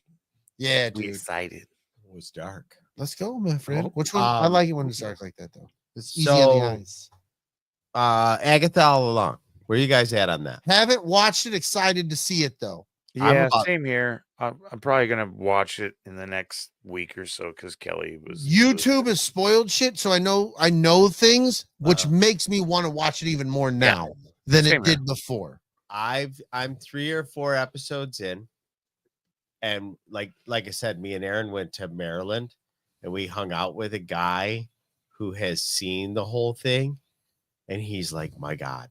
Yeah, We dude. excited. It was dark. Let's go, my friend. Oh, Which one? I um, like it when it's dark like that, though. It's easy on the eyes. Agatha all along. Where you guys at on that? Haven't watched it. Excited to see it though. Yeah, about- same here. I'm probably gonna watch it in the next week or so because Kelly was YouTube is spoiled shit, so I know things, which Uh-huh. makes me want to watch it even more now than Same it here. did before. I'm 3 or 4 episodes in, and like I said, me and Aaron went to Maryland, and we hung out with a guy who has seen the whole thing, and he's like, "My God,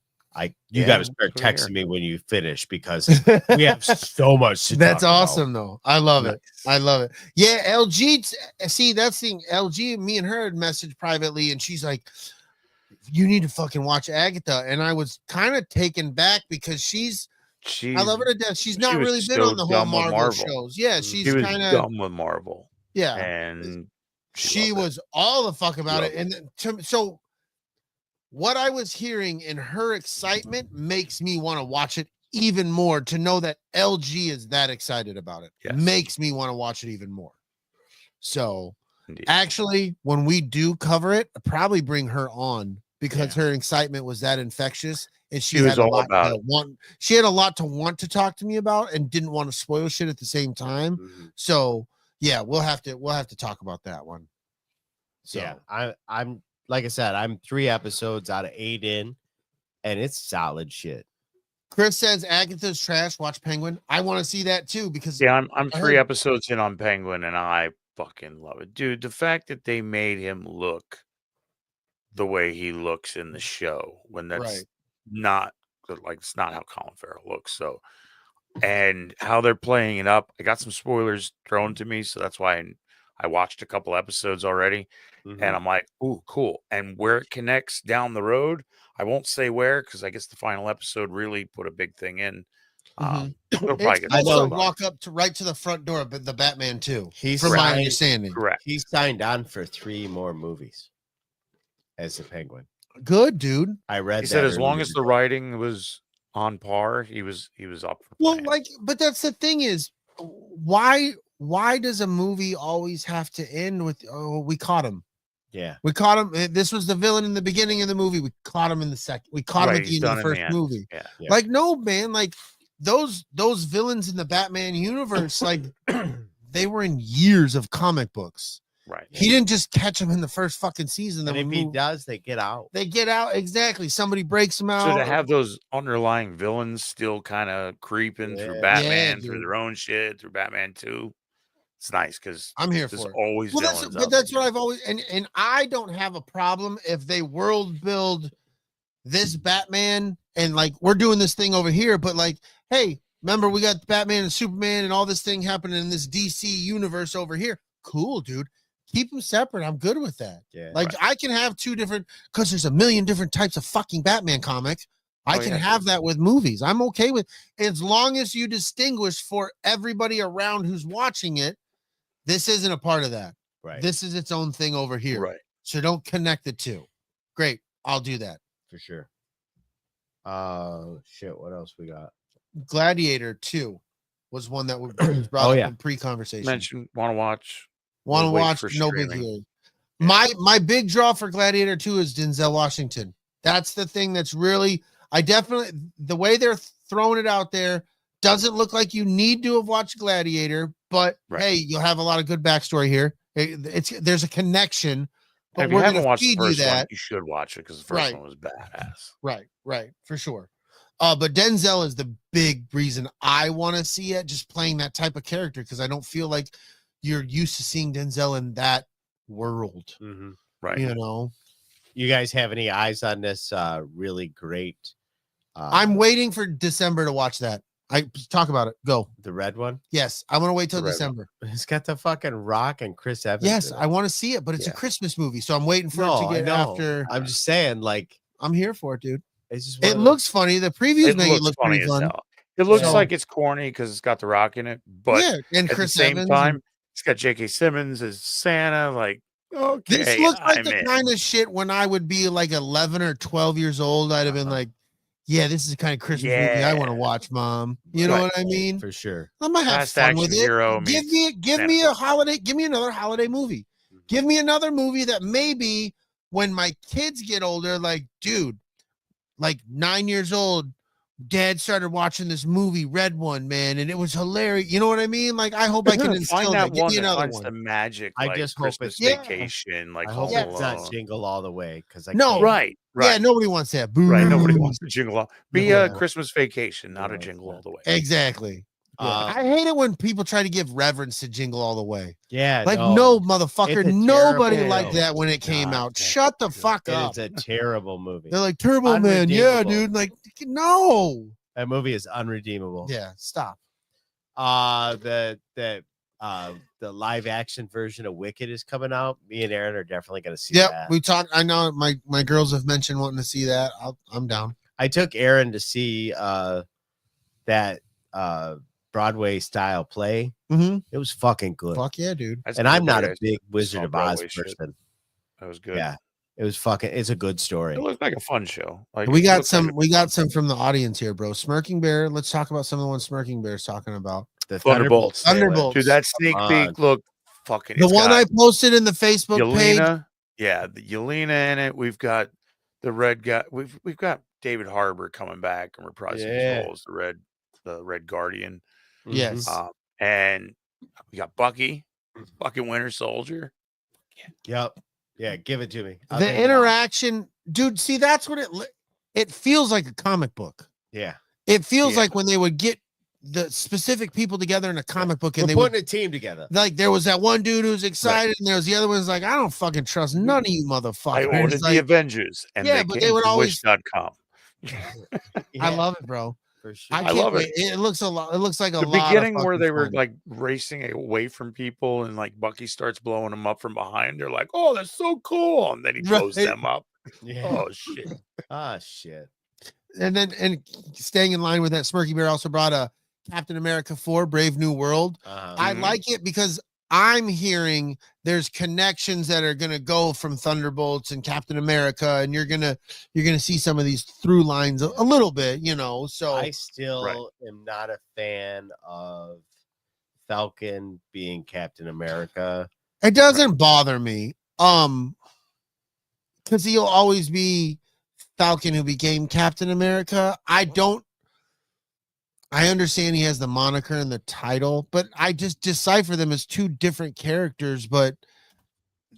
you got to start that's what I texting hear. me when you finish because we have so much to That's talk about." awesome, though. I love it. I love it. Yeah, LG. See, that's the thing. LG. Me and her had messaged privately, and she's like, "You need to fucking watch Agatha." And I was kind of taken back because She's I love her to death. She's not was really been so on the whole dumb with Marvel, Marvel. shows. Yeah, she she's was kind of dumb with Marvel, yeah. and She loved it. was all the fuck about it, Loved and so what I was hearing in her excitement makes me want to watch it even more. To know that LG is that excited about it Yes. makes me want to watch it even more. So Indeed. actually, when we do cover it, I'll probably bring her on because Yeah. her excitement was that infectious, and she She was had a all lot about to it. want. She had a lot to want to talk to me about, and didn't want to spoil shit at the same time. Mhm. So yeah, we'll have to talk about that one. So Yeah, I'm like I said, I'm 3 episodes out of 8 in, and it's solid shit. Chris says Agatha's trash. Watch Penguin. I want to see that too because Yeah, I'm I 3 heard- episodes in on Penguin, and I fucking love it, dude. The fact that they made him look the way he looks in the show when that's Right. not like it's not how Colin Farrell looks. So, and how they're playing it up. I got some spoilers thrown to me, so that's why I watched a couple episodes already, Mhm. and I'm like, ooh, cool. And where it connects down the road, I won't say where because I guess the final episode really put a big thing in. It'll probably It's get supposed to spoiled on walk up to right to the front door, but the Batman too. He's From my signed- understanding, correct. He signed on for 3 more movies as the Penguin. good dude. I read. He said that as long earlier as the today. writing was on par, he was up for Well, playing. like, but that's the thing is, why does a movie always have to end with oh we caught him? Yeah. We caught him. This was the villain in the beginning of the movie. We caught him in the second. We caught him Right, at the he's end of done the in the first end. movie. Yeah. Yeah. Like, no, man. Like those villains in the Batman universe, like they were in years of comic books. Right. He didn't just catch them in the first fucking season. And That if would he move- does, they get out. they get out exactly. Somebody breaks them out. So to have those underlying villains still kind of creeping through Yeah. Batman, Yeah, through dude. their own shit, through Batman 2, it's nice because I'm here there's for it. always Well, villains. but out that's there. what I've always and I don't have a problem if they world build this Batman and like we're doing this thing over here, but like, hey, remember we got Batman and Superman and all this thing happening in this DC universe over here. Cool, dude. Keep them separate. I'm good with that. Yeah. Like I can have 2 different because there's a million different types of fucking Batman comics. I Oh, can yeah, have that with movies. I'm okay with as long as you distinguish for everybody around who's watching it. This isn't a part of that. Right. This is its own thing over here. Right. So don't connect the two. Great. I'll do that. For sure. Shit. What else we got? Gladiator 2 was one that was brought Oh, up yeah. in pre-conversation. Mention, want to watch. Want to we'll wait watch? for No big streaming. deal. My big draw for Gladiator 2 is Denzel Washington. That's the thing that's really the way they're throwing it out there doesn't look like you need to have watched Gladiator, but Right. hey, you'll have a lot of good backstory here. There's a connection. But If you we're haven't gonna watched the feed you first one, that. you should watch it because the first Right. one was badass. Right, for sure. But Denzel is the big reason I want to see it, just playing that type of character because I don't feel like you're used to seeing Denzel in that world. Mm-hmm. Right. You know, You guys have any eyes on this really great? I'm waiting for December to watch that. I talk about it. Go. The red one. Yes, I want to wait till The red December. It's got the fucking Rock and Chris Evans. Yes, in it. I want to see it, but it's a Yeah. Christmas movie, so I'm waiting for No, it to I get know. after. I'm just saying, like, I'm here for it, dude. it's just one It of those- looks funny. The previews It make it looks look funny pretty as fun. hell. It looks So- like it's corny because it's got the Rock in it, but yeah, and at Chris the same Evans time, and- it's got J.K. Simmons as Santa. Like, okay, this looks like I'm the in. kind of shit when I would be like 11 or 12 years old. I'd have been Uh-huh. like, yeah, this is the kind of Christmas movie I want to Yeah. watch, Mom. You know Right. what I mean? for sure. I'm gonna have Fast fun with action it. hero Give meets me a Santa. holiday. Give me another holiday movie. Give me another movie that maybe when my kids get older, like, dude, like 9 years old, Dad started watching this movie, Red One, man, and it was hilarious. You know what I mean? Like, I hope I can instill Find that. that Give one me that another finds one. the magic. I Like just hope Christmas it's- Yeah. Vacation, like I hope Home it's not Alone. Jingle All the Way because I No. can't- Right, Yeah, right, nobody wants that. right. Nobody Boo. wants to jingle all. Be No. a Christmas Vacation, not No, a it's jingle not. all the way. Exactly. Uh, I hate it when people try to give reverence to Jingle All the Way. Yeah, Like, no, It's motherfucker, a nobody terrible liked movie. that when it came God, out. that's Shut the true. fuck up. It's a terrible movie. They're like, Turbo Man. Yeah, Unredeemable. dude. Like, no. That movie is unredeemable. Yeah, stop. The live action version of Wicked is coming out. Me and Aaron are definitely going to see Yep, that. we talked. I know my girls have mentioned wanting to see that. I'm down. I took Aaron to see that Broadway style play. Mm-hmm. It was fucking good. Fuck yeah, dude. That's And I'm not another a big Wizard saw of Oz Broadway shit. person. That was good. Yeah, it was fucking. It's a good story. It looked like a fun show. Like We it got looked like some. a We got some from the audience here, bro. Smirking Bear. Let's talk about some of the ones Smirking Bear's talking about. The Thunderbolts. Thunderbolts. Dude, that sneak Come peek looked fucking. The it's one got I posted in the Facebook page. Yelena. Yeah, the Yelena in it. We've got the red guy. We've got David Harbour coming back and reprising Yeah. his role as the Red Guardian. Yes. And we got Bucky, fucking Winter Soldier. Yep. Yeah, give it to me. I'll The take it all. interaction, dude. See, that's what it feels like a comic book. Yeah, It feels Yeah. like when they would get the specific people together in a comic book, and we're they would putting a team together. like there was that one dude who's excited, and there was the other one's like, I don't fucking trust none of you I motherfuckers. ordered Like, the Avengers, and Yeah, they but came they would from always- Wish.com. I love it, bro. for sure. I I can't love wait. it. It looks a lot. It looks like a The lot beginning of where they were fun. like racing away from people and like Bucky starts blowing them up from behind. They're like, "Oh, that's so cool!" And then he blows Right. them up. Yeah. Oh shit! Ah, shit. And then, and staying in line with that, Smirky Bear also brought a Captain America 4 Brave New World. I Mhm. like it because I'm hearing there's connections that are gonna go from Thunderbolts and Captain America, and you're gonna see some of these through lines a little bit, you know. So I still am not a fan of Falcon being Captain America. it doesn't bother me. Because he'll always be Falcon who became Captain America. I understand he has the moniker and the title, but I just decipher them as two different characters, but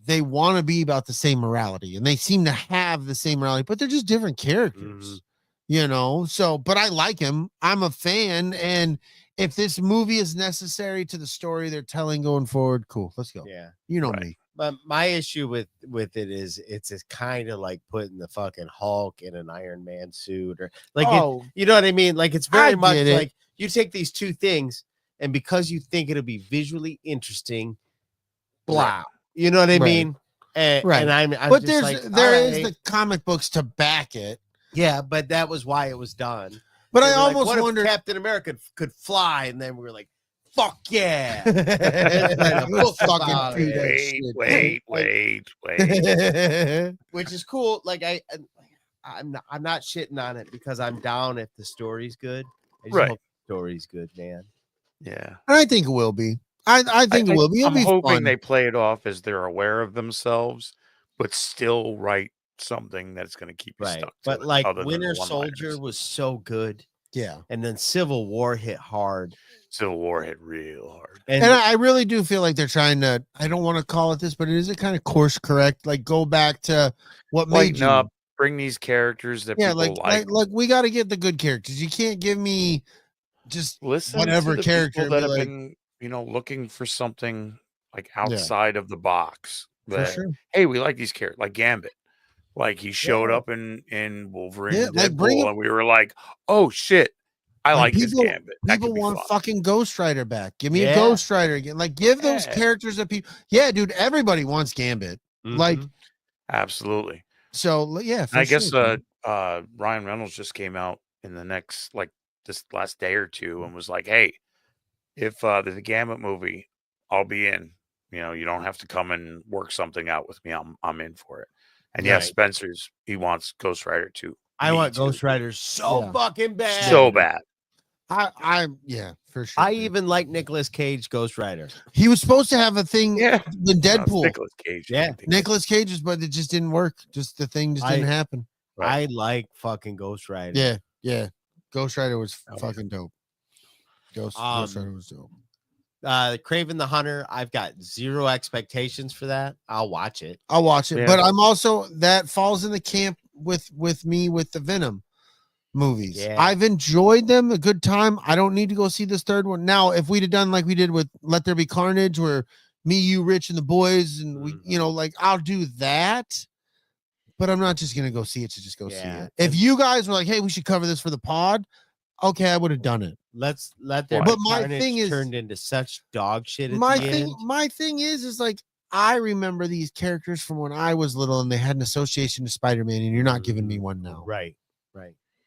they want to be about the same morality and they seem to have the same morality, but they're just different characters, you know? So, but I like him. I'm a fan. And if this movie is necessary to the story they're telling going forward, cool. Let's go. Yeah. You know Right. me. But my issue with it is it's kind of like putting the fucking Hulk in an Iron Man suit or like you know what I mean? Like it's very I much get it. like you take these two things and because you think it'll be visually interesting, blah. You know what I Right. mean? And, Right. and I'm But just there like, is all right. the comic books to back it. Yeah, but that was why it was done. But They I were like, almost what wonder. if Captain America could fly, and then we were like, "Fuck yeah!" Let's Fuck fucking about do it. that Wait. shit. Which is cool. Like I'm not shitting on it because I'm down if the story's good. I just Right. hope the story's good, man. Yeah. I think it will be. I think it will be. It'll I'm be hoping fun. they play it off as they're aware of themselves, but still write something that's going to keep you Right. stuck. But to it, like other than Winter the one-liners. Soldier was so good, Yeah. and then Civil War hit hard. Civil War hit real hard. And I really do feel like they're trying to, I don't want to call it this, but it is a kind of course correct. Like go back to what made Lighten you. up, bring these characters that Yeah, people like we got to get the good characters. You can't give me just Listen whatever to the character people and that be have like, been, looking for something like outside of the box. for That, sure. hey, we like these characters, like Gambit. Like he showed Yeah. up in Wolverine, Yeah, and like, Deadpool, bring him- and we were like, "Oh shit, I like his people, Gambit." That people could be want fun. fucking Ghost Rider back. Give me a Yeah. Ghost Rider again. Like give those Yeah. characters that people. Yeah, dude, everybody wants Gambit. Like Mhm. Absolutely. so. Yeah, for I sure, guess dude. Ryan Reynolds just came out in the next this last day or two and was like, "Hey, if there's a Gambit movie, I'll be in. You don't have to come and work something out with me. I'm in for it." And yes, Right. Spencer's he wants Ghost Rider too. I Me want too. Ghost Rider so Yeah. fucking bad. So bad. Yeah, for sure. I dude. even like Nicolas Cage Ghost Rider. He was supposed to have a thing Yeah. with No, it's Deadpool. Nicolas Cage. Yeah. Nicholas Cage's, but it just didn't work. Just the thing just didn't happen. Right. I like fucking Ghost Rider. Yeah, yeah. Ghost Rider was Oh, yeah. fucking dope. Ghost Rider was dope. Craven the Hunter, I've got zero expectations for that. I'll watch it. I'll watch it, Yeah. but I'm also that falls in the camp with me with the Venom movies. Yeah. I've enjoyed them a good time. I don't need to go see this third one. Now, if we'd have done like we did with Let There Be Carnage, where me, you, Rich, and the boys, and we, I'll do that. But I'm not just gonna go see it to just go see Yeah. it. If you guys were like, "Hey, we should cover this for the pod," okay, I would have done it. Let there But be my Carnage thing is- turned into such dog shit at My the thing, end. my thing is like I remember these characters from when I was little, and they had an association to Spider-Man, and you're not giving me one now. Right.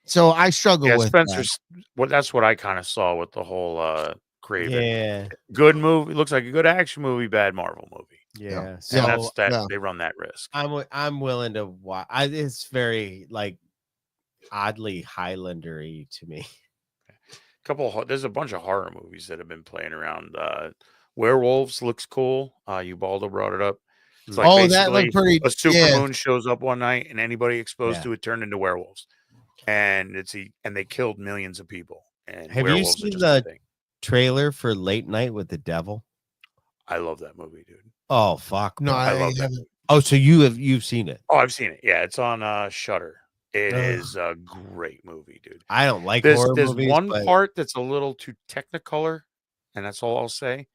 So I struggle Yeah, with Spencer's. That's what I kind of saw with the whole Craven. Yeah. Good movie. Looks like a good action movie, bad Marvel movie. Yeah. And So that's that. yeah. They run that risk. I'm willing to watch. It's very like oddly Highlandery to me. There's a bunch of horror movies that have been playing around. Werewolves looks cool. Ubaldo brought it up. It's like Oh, that looked basically pretty. a Yeah, supermoon shows up one night, and anybody exposed Yeah. to it turned into werewolves, and they killed millions of people. And Have you werewolves are seen just a the thing. trailer for Late Night with the Devil? I love that movie, dude. Oh fuck. no, bro. I I love that. haven't. Oh, so you've seen it. Oh, I've seen it. Yeah, it's on Shudder. It Ugh. is a great movie, dude. I don't like There's horror movies. one but, part that's a little too technicolor, and that's all I'll say.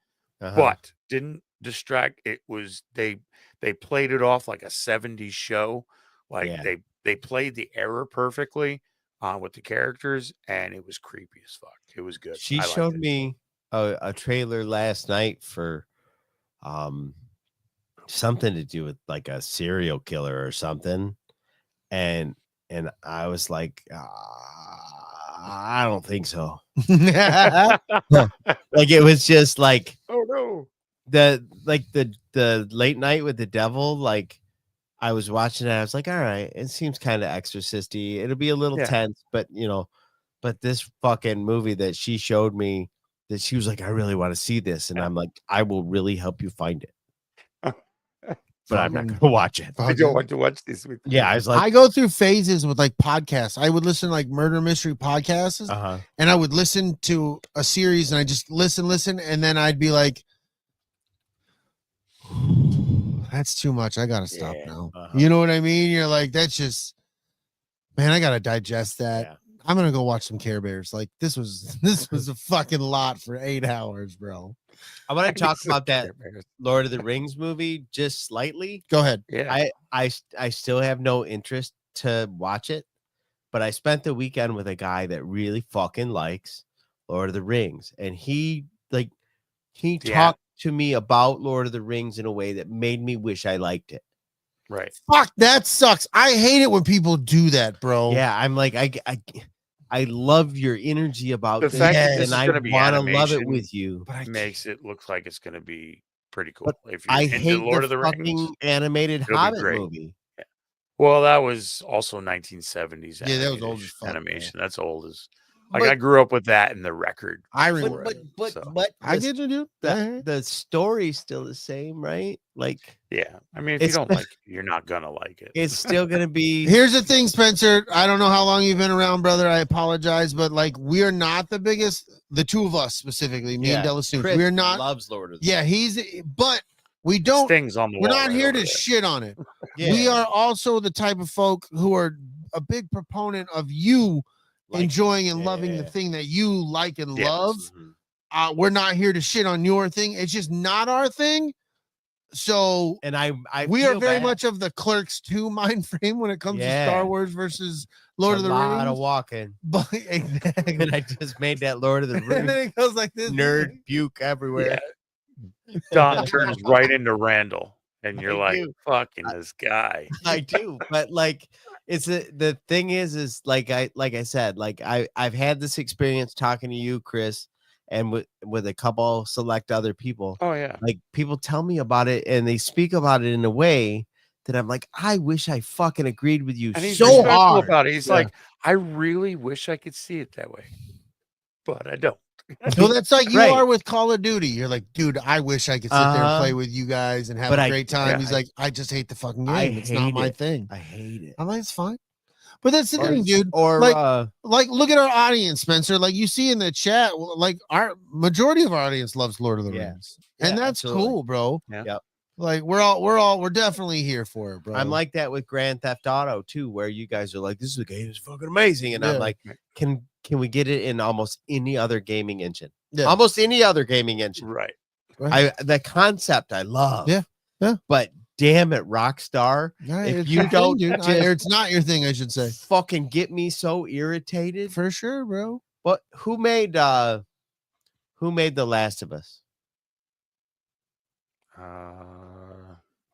uh-huh. But didn't distract. It was they played it off like a 70s show. Like Yeah. they played the era perfectly. on with the characters, and it was creepy as fuck. It was good. She I liked showed it. me a trailer last night for something to do with like a serial killer or something, and I was like, I don't think so. Like it was just like Oh no. the late night with the devil. Like I was watching it, I was like, all right, it seems kind of exorcisty. It'll be a little Yeah. tense, but but this fucking movie that she showed me, that she was like, I really want to see this, and I'm like, I will really help you find it, but I'm not gonna watch it. I don't want to watch this with you. Yeah, I was like, I go through phases with like podcasts. I would listen to like murder mystery podcasts, and I would listen to a series, and I just listen, and then I'd be like, that's too much. I gotta stop now. You know what I mean? You're like, that's just, man, I gotta digest that. Yeah. I'm gonna go watch some Care Bears. Like this was a fucking lot for 8 hours, bro. I want to talk about that Lord of the Rings movie just slightly. Go ahead. Yeah. I still have no interest to watch it, but I spent the weekend with a guy that really fucking likes Lord of the Rings, and he talked to me about Lord of the Rings in a way that made me wish I liked it. Right. Fuck, that sucks. I hate it when people do that, bro. Yeah, I'm like, I love your energy about The this, fact that this and is I gonna be want to love it animation with you. But I Makes it look like it's going to be pretty cool. But If you're I into hate Lord the of the fucking Rings, animated it'll be Hobbit great. movie. Well, that was also 1970s. Yeah, that was old as fuck, animation. That's old as. Like But- I grew up with that in the record. I for remember. it, But so, I the, get you, dude. the story's still the same, right? Like yeah. I mean, if you It's- don't like it, you're not gonna like it. it's still gonna be. Here's the thing, Spencer. I don't know how long you've been around, brother. I apologize, but like we're not the biggest. The two of us specifically, me and DellaSnooch, Chris we're not. loves Lord of the Yeah, but we don't. Stings on the We're wall not right here over to there. shit on it. Yeah. We are also the type of folk who are a big proponent of you Like, enjoying and loving the yeah. thing that you like and Yes. love. Mhm. We're not here to shit on your thing. It's just not our thing. So And I we are feel very bad. much of the Clerks 2 mind frame when it comes to Yeah. Star Wars versus Lord of the a lot Rings. of walking. But exactly. And I just made that Lord of the And then Rings it goes like this. nerd puke everywhere. Don turns right into Randall, and you're I like, do. "Fucking this guy." I do, but like it's the thing is like I said, like I've had this experience talking to you, Chris, and with a couple select other people. Oh yeah. Like people tell me about it and they speak about it in a way that I'm like, I wish I fucking agreed with you And he's so respectful hard. about it. He's Yeah. like, I really wish I could see it that way, but I don't. So that's like you Right. are with Call of Duty. You're like, dude, I wish I could sit there and play with you guys and have But a I- great time. yeah, He's like, I just hate the fucking game. I It's not hate my it. thing. I hate it. I'm like, it's fine. But that's the Or- thing, dude. Or Like, look at our audience, Spencer. Like you see in the chat, like our majority of our audience loves Lord of the Yeah. Rings, and Yeah, that's absolutely. cool, bro. Yeah. Yep. Like we're definitely here for it, bro. I'm like that with Grand Theft Auto too, where you guys are like, this is a game, it's fucking amazing. And Yeah. I'm like, can we get it in almost any other gaming engine? Yeah. Almost any other gaming engine. Right. The concept I love. Yeah. Yeah. But damn it, Rockstar. Yeah, if it's you your thing, don't dude. just- Or it's not your thing, I should say. Fucking get me so irritated. For sure, bro. But who made The Last of Us?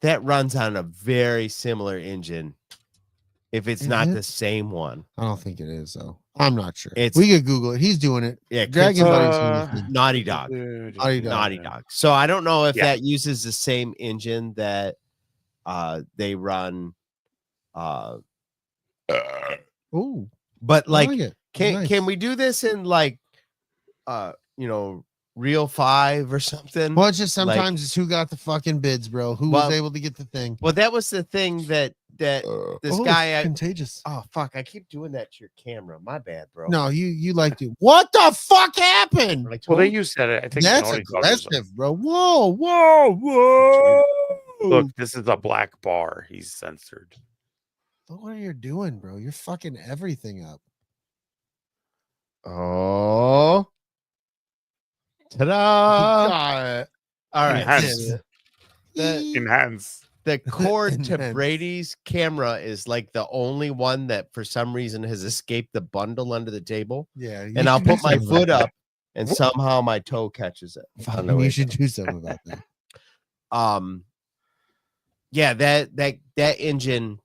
That runs on a very similar engine. If it's Is not it? the same one. I don't think it is though. I'm not sure. It's- We could Google it. He's doing it. Yeah, Dragon Buddy's doing Uh, his thing. Naughty Dog. Naughty Dog. Naughty Dog. So I don't know if Yeah. that uses the same engine that they run Ooh, but I like like it. can Nice. we do this in like Real 5 or something? Well, it's just Like- sometimes it's who got the fucking bids, bro. Who Well- was able to get the thing. Well, that was the thing that this Oh, guy contagious. oh fuck, I keep doing that to your camera. My bad, bro. No, you like to. What the fuck happened? Like, Well, they used that. I think That's Naughty Dog was- aggressive, bro. Whoa. Look, this is a black bar. He's censored. Look what you're doing, bro. You're fucking everything up. oh. Ta-da! Got it. All right. Enhance. The, Enhance. the cord to Intense. Brady's camera is like the only one that for some reason has escaped the bundle under the table. Yeah. you And I'll should do put my something about foot that. up and somehow my toe catches it. on the Fucking, way you should down. do something about that. Yeah, that engine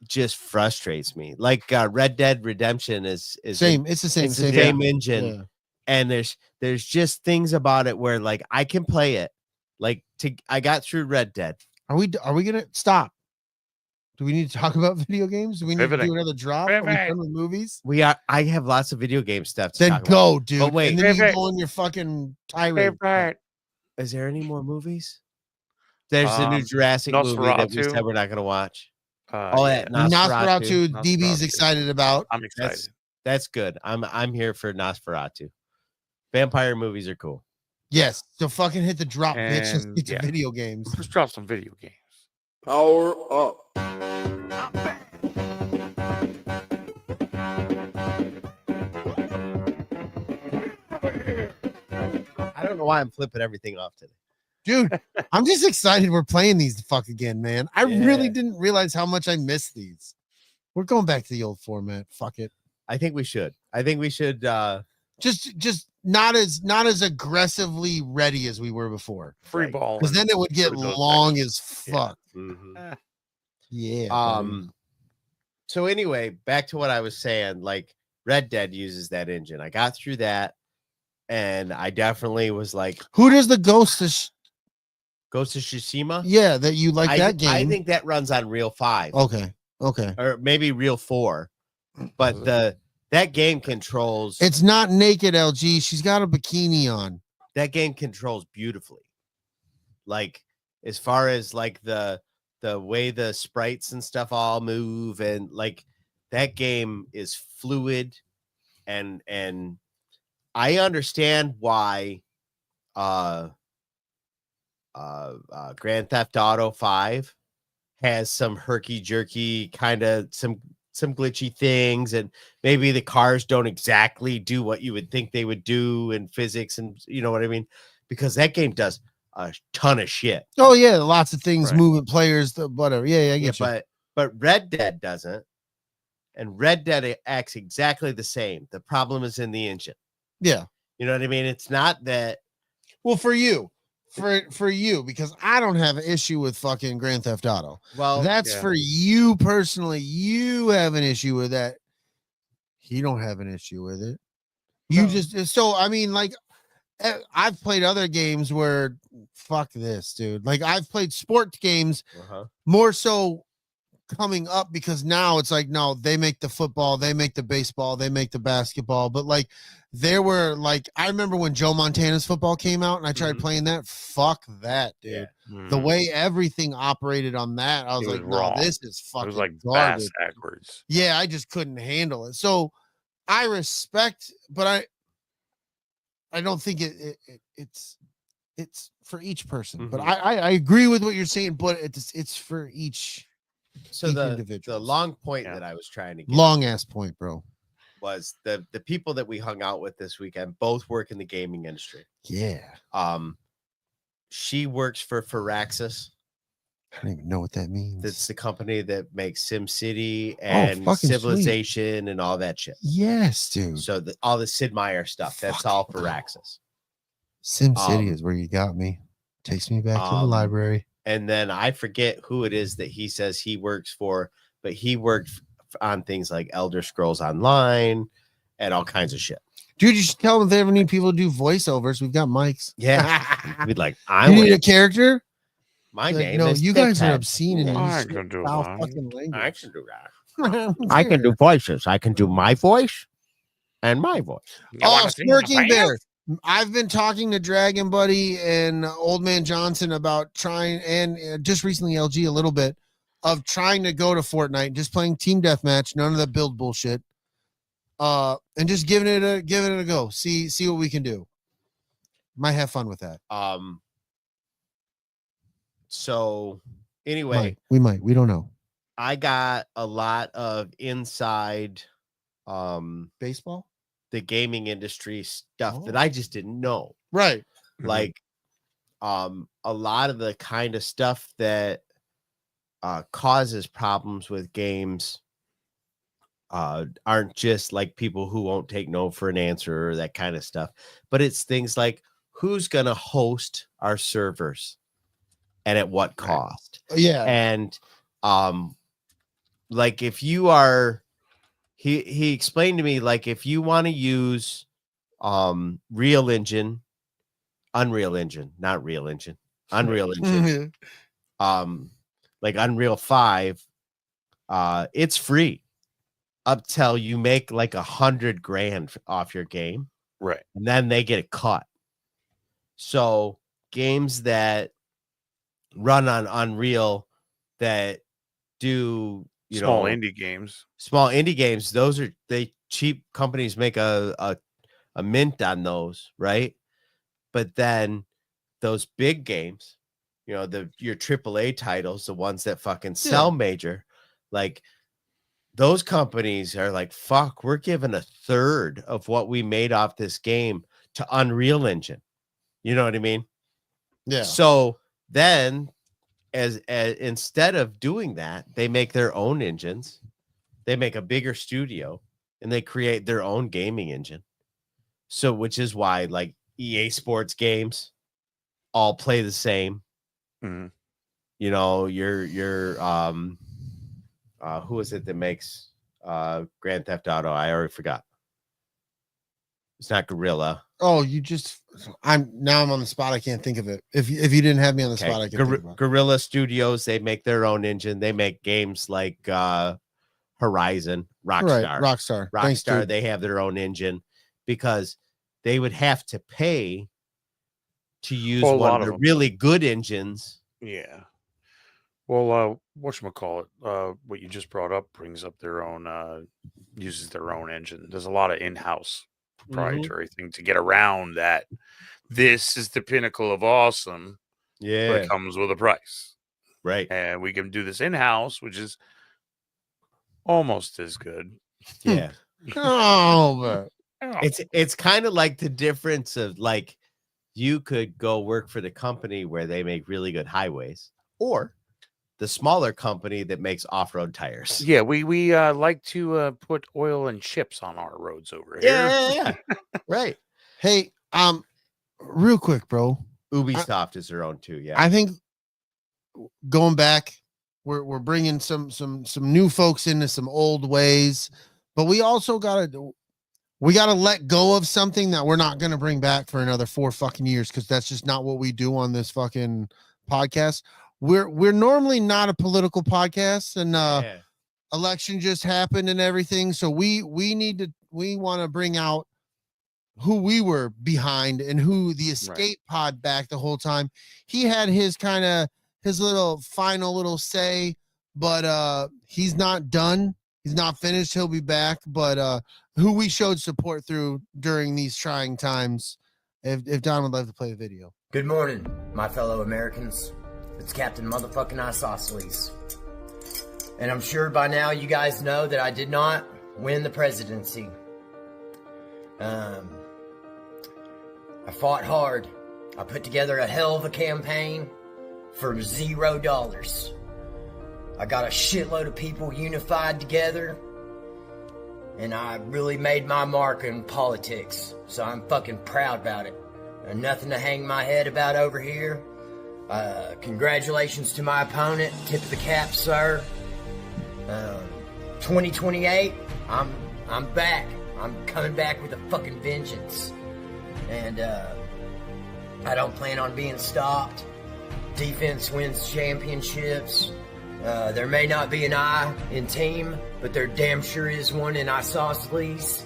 just frustrates me. Like Red Dead Redemption is Same. It's the same. it's the same same engine. Yeah. And there's just things about it where like I can play it. Like I got through Red Dead. Are we gonna stop? Do we need to talk about video games? Do we need to Riveting. do another drop? Are we Riveting. done with movies? I have lots of video game stuff to Then talk about. go, dude. But wait. and then you Rivet. go on your fucking tirade. Favorite. Is there any more movies? There's the new Jurassic movie that we Nosferatu. said we're not going to watch. Yeah. Nosferatu, DB's Nosferatu. excited about. I'm excited. That's good. I'm here for Nosferatu. Vampire movies are cool. Yes. So fucking hit the drop, bitch. Let's And, get to yeah. video games. Let's drop some video games. Power up. I don't know why I'm flipping everything off today. Dude, I'm just excited we're playing these the fuck again, man. I really Yeah. didn't realize how much I missed these. We're going back to the old format. Fuck it. I think we should. Just not as aggressively ready as we were before. Free Right. ball. Because then it would get Sort of goes back long to- as fuck. Mhm. Yeah. buddy. So anyway, back to what I was saying, like Red Dead uses that engine. I got through that and I definitely was like, Who does the Ghost of Ghost of Tsushima. yeah, that you like that game? I think that runs on Reel 5 okay. or maybe Reel 4. But that game controls It's not naked, LG. She's got a bikini on. that game controls beautifully. Like as far as like the way the sprites and stuff all move, and like that game is fluid, and I understand why Grand Theft Auto 5 has some herky jerky kind of some glitchy things, and maybe the cars don't exactly do what you would think they would do in physics, and you know what I mean, because that game does a ton of shit. Oh yeah, lots of things, Right. movement, players, whatever. Yeah, I get you. But Red Dead doesn't, and Red Dead acts exactly the same. The problem is in the engine. Yeah. You know what I mean? It's not that. Well, for you, because I don't have an issue with fucking Grand Theft Auto. Well, That's yeah. for you personally. You have an issue with that. He don't have an issue with it. You No. just so I mean, like I've played other games where fuck this, dude. Like I've played sports games more so coming up because now it's like no, they make the football, they make the baseball, they make the basketball, but like there were like I remember when Joe Montana's football came out and I tried Mhm. playing that. Fuck that, dude. Yeah. The Mhm. way everything operated on that, I was It was like, no, wrong. this is It fucking was like garbage. bass backwards. Yeah, I just couldn't handle it. So I respect, but I don't think it's for each person. But Mhm. I agree with what you're saying, but it's for each So each the individuals. long point Yeah. that I was trying to get long ass point, bro. was the people that we hung out with this weekend both work in the gaming industry. Yeah. She works for Firaxis. I don't even know what that means. That's the company that makes SimCity and fucking sweet. Civilization and all that shit. Yes, dude. So all the Sid Meier stuff, that's all Fucking Firaxis. Sim City um, is where you got me. Takes me back to the um, library. And then I forget who it is that he says he works for, but he worked on things like Elder Scrolls Online and all kinds of shit. Dude, you should tell them if they ever need people to do voiceovers. We've got mics. Yeah. We'd like, You need a character? my Like, name no, is you guys are Ted. obscene and I you can do foul that. fucking I language. can do that. I can do voices. I can do my voice and my voice. You Oh, wanna sing the Smirking band? Bear. I've been talking to Dragon Buddy and Old Man Johnson about trying, and just recently LG a little bit of trying to go to Fortnite, just playing team deathmatch, none of the build bullshit, and just giving it a go. See what we can do. Might have fun with that. So anyway, We might. We don't know. I got a lot of inside Baseball, the gaming industry stuff that Oh. I just didn't know. right? Mhm. Like a lot of the kind of stuff that causes problems with games aren't just like people who won't take no for an answer or that kind of stuff, but it's things like who's going to host our servers and at what cost. Yeah. And like if you are, he explained to me, like if you want to use Unreal Engine, like Unreal 5, it's free up till you make like $100,000 off your game, Right. and then they get a cut. So games that run on Unreal that do small indie games, those are cheap companies make a mint on those, right? But then those big games, your AAA titles, the ones that fucking sell major, like those companies are like, fuck, we're giving a third of what we made off this game to Unreal Engine. You know what I mean? Yeah. So then as instead of doing that, they make their own engines. They make a bigger studio and they create their own gaming engine. So which is why like EA Sports games all play the same. Mm-hmm. Who is it that makes Grand Theft Auto? I already forgot. It's not Guerrilla. Oh, I'm on the spot. I can't think of it. If you didn't have me on the spot, I can think of it. Guerrilla Studios, they make their own engine. They make games like Horizon, Rockstar. Thanks, dude. They have their own engine because they would have to pay to use one of the really good engines. Yeah. Well, whatchamacallit, what you just brought up brings up their own, uses their own engine. There's a lot of in-house proprietary thing to get around that. This is the pinnacle of awesome. Yeah. But it comes with a price. Right. And we can do this in-house, which is almost as good. Yeah. But it's kind of like the difference of like you could go work for the company where they make really good highways or the smaller company that makes off-road tires. Yeah, we like to put oil and chips on our roads over here. Yeah. Right. Hey, real quick, bro. Ubisoft is their own too. Yeah. I think going back, we're bringing some new folks into some old ways, but we also gotta let go of something that we're not gonna bring back for another 4 fucking years because that's just not what we do on this fucking podcast. We're normally not a political podcast, and election just happened and everything, so we want to bring out who we were behind and who the EscapePod back the whole time. He had his little final little say, but he's not done. He's not finished. He'll be back, but who we showed support through during these trying times. If Don would love to play the video. Good morning, my fellow Americans. It's Captain motherfucking Isosceles. And I'm sure by now you guys know that I did not win the presidency. I fought hard. I put together a hell of a campaign for $0. I got a shitload of people unified together. And I really made my mark in politics. So I'm fucking proud about it. There's nothing to hang my head about over here. Congratulations to my opponent. Tip of the cap, sir. 2028, I'm back. I'm coming back with a fucking vengeance. And I don't plan on being stopped. Defense wins championships. There may not be an I in team, but there damn sure is one in Isosceles.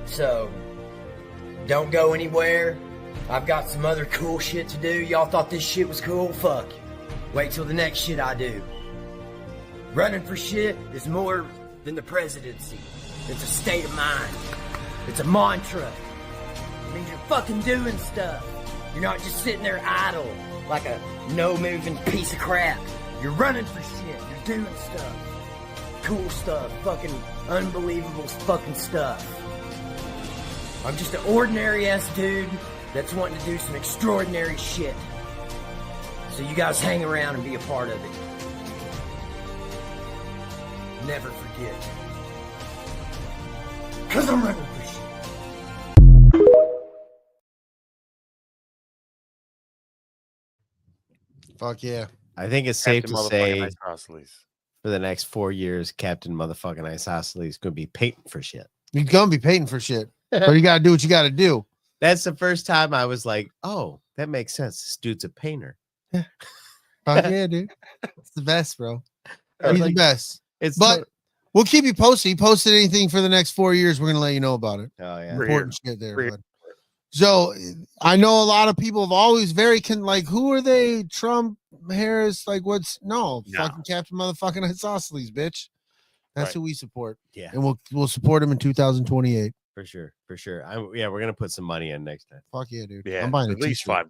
So don't go anywhere. I've got some other cool shit to do. Y'all thought this shit was cool? Fuck. Wait till the next shit I do. Running for shit is more than the presidency. It's a state of mind. It's a mantra. It means you're fucking doing stuff. You're not just sitting there idle like a no-moving piece of crap. You're running for shit. You're doing stuff. Cool stuff. Fucking unbelievable fucking stuff. I'm just an ordinary-ass dude that's wanting to do some extraordinary shit. So you guys hang around and be a part of it. never forget. Cause I'm running for shit. Fuck yeah. I think it's safe Captain to motherfucking say Isosceles. for the next 4 years, Captain motherfucking Isosceles is going to be painting for shit. You're gonna be paying for shit. So you gotta do what you gotta do. That's the first time I was like, oh, that makes sense. This dude's a painter. Fuck yeah, dude. It's the best, bro. I was He's like, the best. It's But we'll keep you posted. He posted anything for the next 4 years, we're gonna let you know about it. oh yeah. We're Important shit there. We're here. Bud. So I know a lot of people have always like, who are they? Trump, Harris, like No. fucking Captain motherfucking Isosceles, bitch. That's Right. who we support. Yeah, And we'll support him in 2028. for sure. Yeah, we're gonna put some money in next time. Fuck yeah, dude. Yeah, I'm buying at a least t-shirt.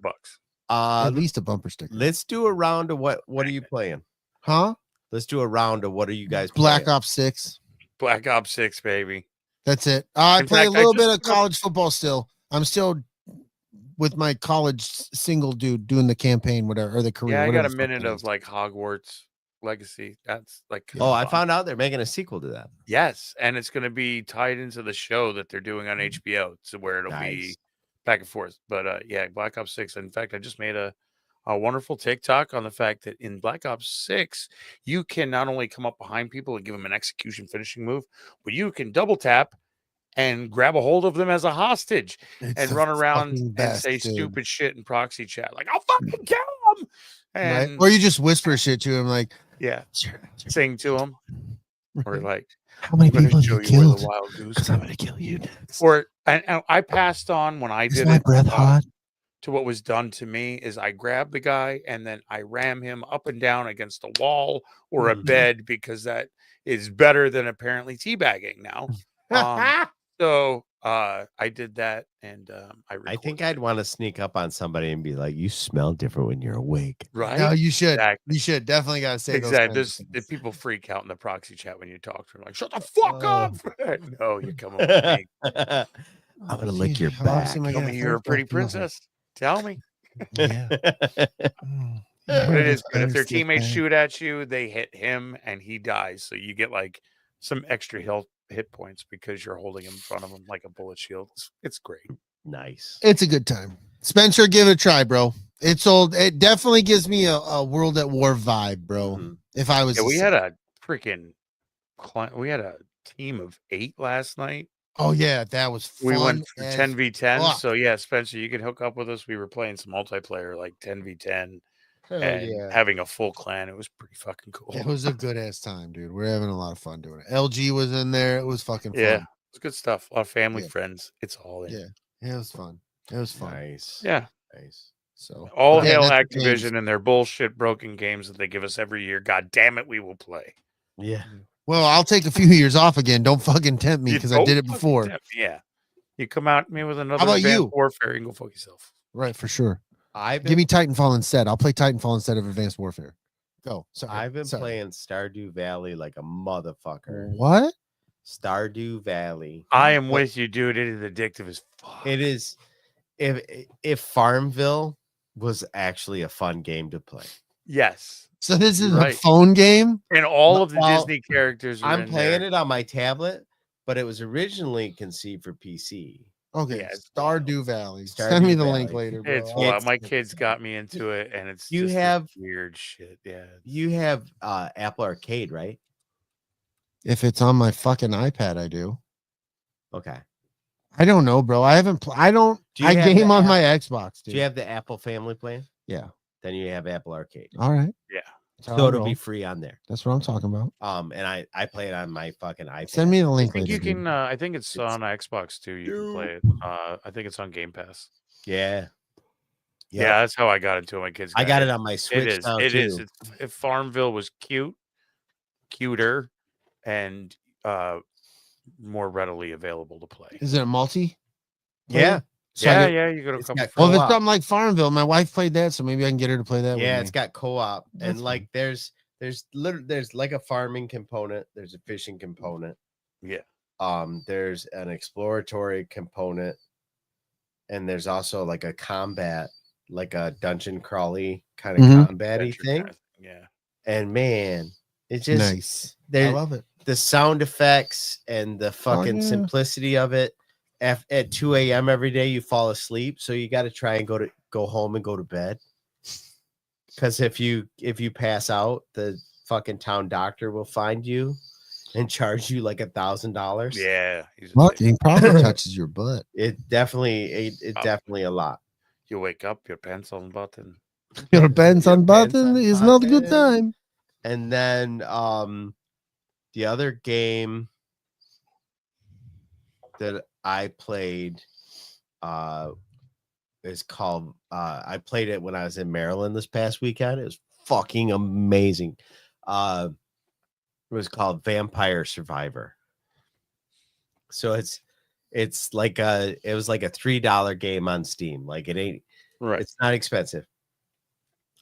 $5. At least a bumper sticker. Let's do a round of what are you playing? Huh? Let's do a round of what are you guys Black playing? Ops 6. Black Ops 6, baby. That's it. I In play fact, a I little just bit of put up- college football still. I'm still with my college single dude doing the campaign, whatever, or the career. Yeah, I whatever got a the fuck minute that of is. like Hogwarts Legacy. That's like Oh, I fun. found out they're making a sequel to that. Yes, and it's going to be tied into the show that they're doing on Mm. HBO, so where it'll Nice. be back and forth. But yeah, Black Ops 6. In fact, I just made a wonderful TikTok on the fact that in Black Ops 6, you can not only come up behind people and give them an execution finishing move, but you can double tap and grab a hold of them as a hostage It's and the run around fucking and best, say dude. stupid shit in proxy chat, like "I'll fucking kill him," Right? and Or you just whisper shit to him like, yeah, sing to him, or like, how many "I'm going people to have show you you where the killed? wild goose." Because I'm gonna kill you next. Or and I passed on when I Is did my it breath hot? to what was done to me is I grabbed the guy and then I ram him up and down against a wall or a Mhm. bed because that is better than apparently teabagging now. So I did that and I I think recorded I'd it. want to sneak up on somebody and be like, "You smell different when you're awake." Right. No, you should. Exactly. You should definitely gotta say those Exactly. kinds of The things. people freak out in the proxy chat when you talk to them, like, "Shut the fuck Oh. up!" No, you're coming with me. I'm gonna lick your How often back. am I Tell gonna me you're a thirst pretty after nothing? princess. Tell me. Yeah. Mm. But it is Yeah, good. If their thirst is teammates bad. shoot at you, they hit him and he dies. So you get like some extra hit points because you're holding him in front of him like a bullet shield. It's great. Nice. It's a good time. Spencer, give it a try, bro. It's old. It definitely gives me a World at War vibe, bro. Mhm. If I was, Yeah, to we say. had a freaking we had a team of 8 last night. Oh yeah, that was fun. We went for as 10v10. fuck. So yeah, Spencer, you can hook up with us. We were playing some multiplayer like 10v10 Hell and yeah. having a full clan. It was pretty fucking cool. It was a good ass time, dude. We're having a lot of fun doing it. LG was in there. It was fucking fun. Yeah, it's good stuff. A lot of family, Yeah. friends. It's all in. Yeah. It was fun. It was fun. Nice. Yeah. Nice. So All but yeah, hail that's the Activision games. and their bullshit broken games that they give us every year. God damn it, we will play. Yeah. Well, I'll take a few years off again. Don't fucking tempt me You because I don't did it fucking before. tempt me. Yeah. You come out at me with another about Advanced you? Warfare, you can go fuck yourself. Right, for sure. I've Give been, me Titanfall instead. I'll play Titanfall instead of Advanced Warfare. Go. Sorry. I've been Sorry. playing Stardew Valley like a motherfucker. What? Stardew Valley. I am with you, dude. It is addictive as fuck. It is. If Farmville was actually a fun game to play. Yes. So this is Right. a phone game? And all of the Well, Disney characters are I'm in playing there. it on my tablet, but it was originally conceived for PC. Okay. Yeah, it's Stardew Valley. Stardew Send me the link Valley. later, bro. It's I'll- wild. My it's- kids got me into it, and it's You just this have- weird shit. Yeah. You have Apple Arcade, right? If it's on my fucking iPad, I do. Okay. I don't know, bro. I haven't. I don't. Do you I have game the on app? my Xbox, dude. Do you have the Apple Family Plan? Yeah. Then you have Apple Arcade. All right. Yeah. That's how So I it'll roll. be free on there. That's what I'm talking about. And I play it on my fucking iPad. Send me the I link think later. you dude. can. I think it's It's- on Xbox too. You can play it. I think it's on Game Pass. Yeah. Yeah, that's how I got into it. My kids. I got it on my Switch It is. now It too. is. If Farmville was cuter, and more readily available to play. Is it a multi? Yeah. So I Yeah, get- yeah. You got a It's couple. got Well, if it's co-op. something like Farmville, my wife played that, so maybe I can get her to play that. Yeah, with it's me. got co-op. That's And like there's like a farming component, there's a fishing component. Yeah. There's an exploratory component, and there's also like a combat, like a dungeon crawly kind of Mhm. combat-y Adventure thing. kind of thing, yeah. And man, it's just nice. I there. love it. the sound effects and the fucking yeah. simplicity of it. At 2 a.m. every day, you fall asleep, so you got to try and go home and go to bed. Because if you pass out, the fucking town doctor will find you and charge you like $1,000. Yeah. Fucking probably touches your butt. It definitely a lot. You wake up, your pants on button. Your pants Your on pants button on is not a good button. time. And then the other game that I played is called I played it when I was in Maryland this past weekend. It was fucking amazing. It was called Vampire Survivor. So it's like it was like a $3 game on Steam. Like it ain't Right. It's not expensive.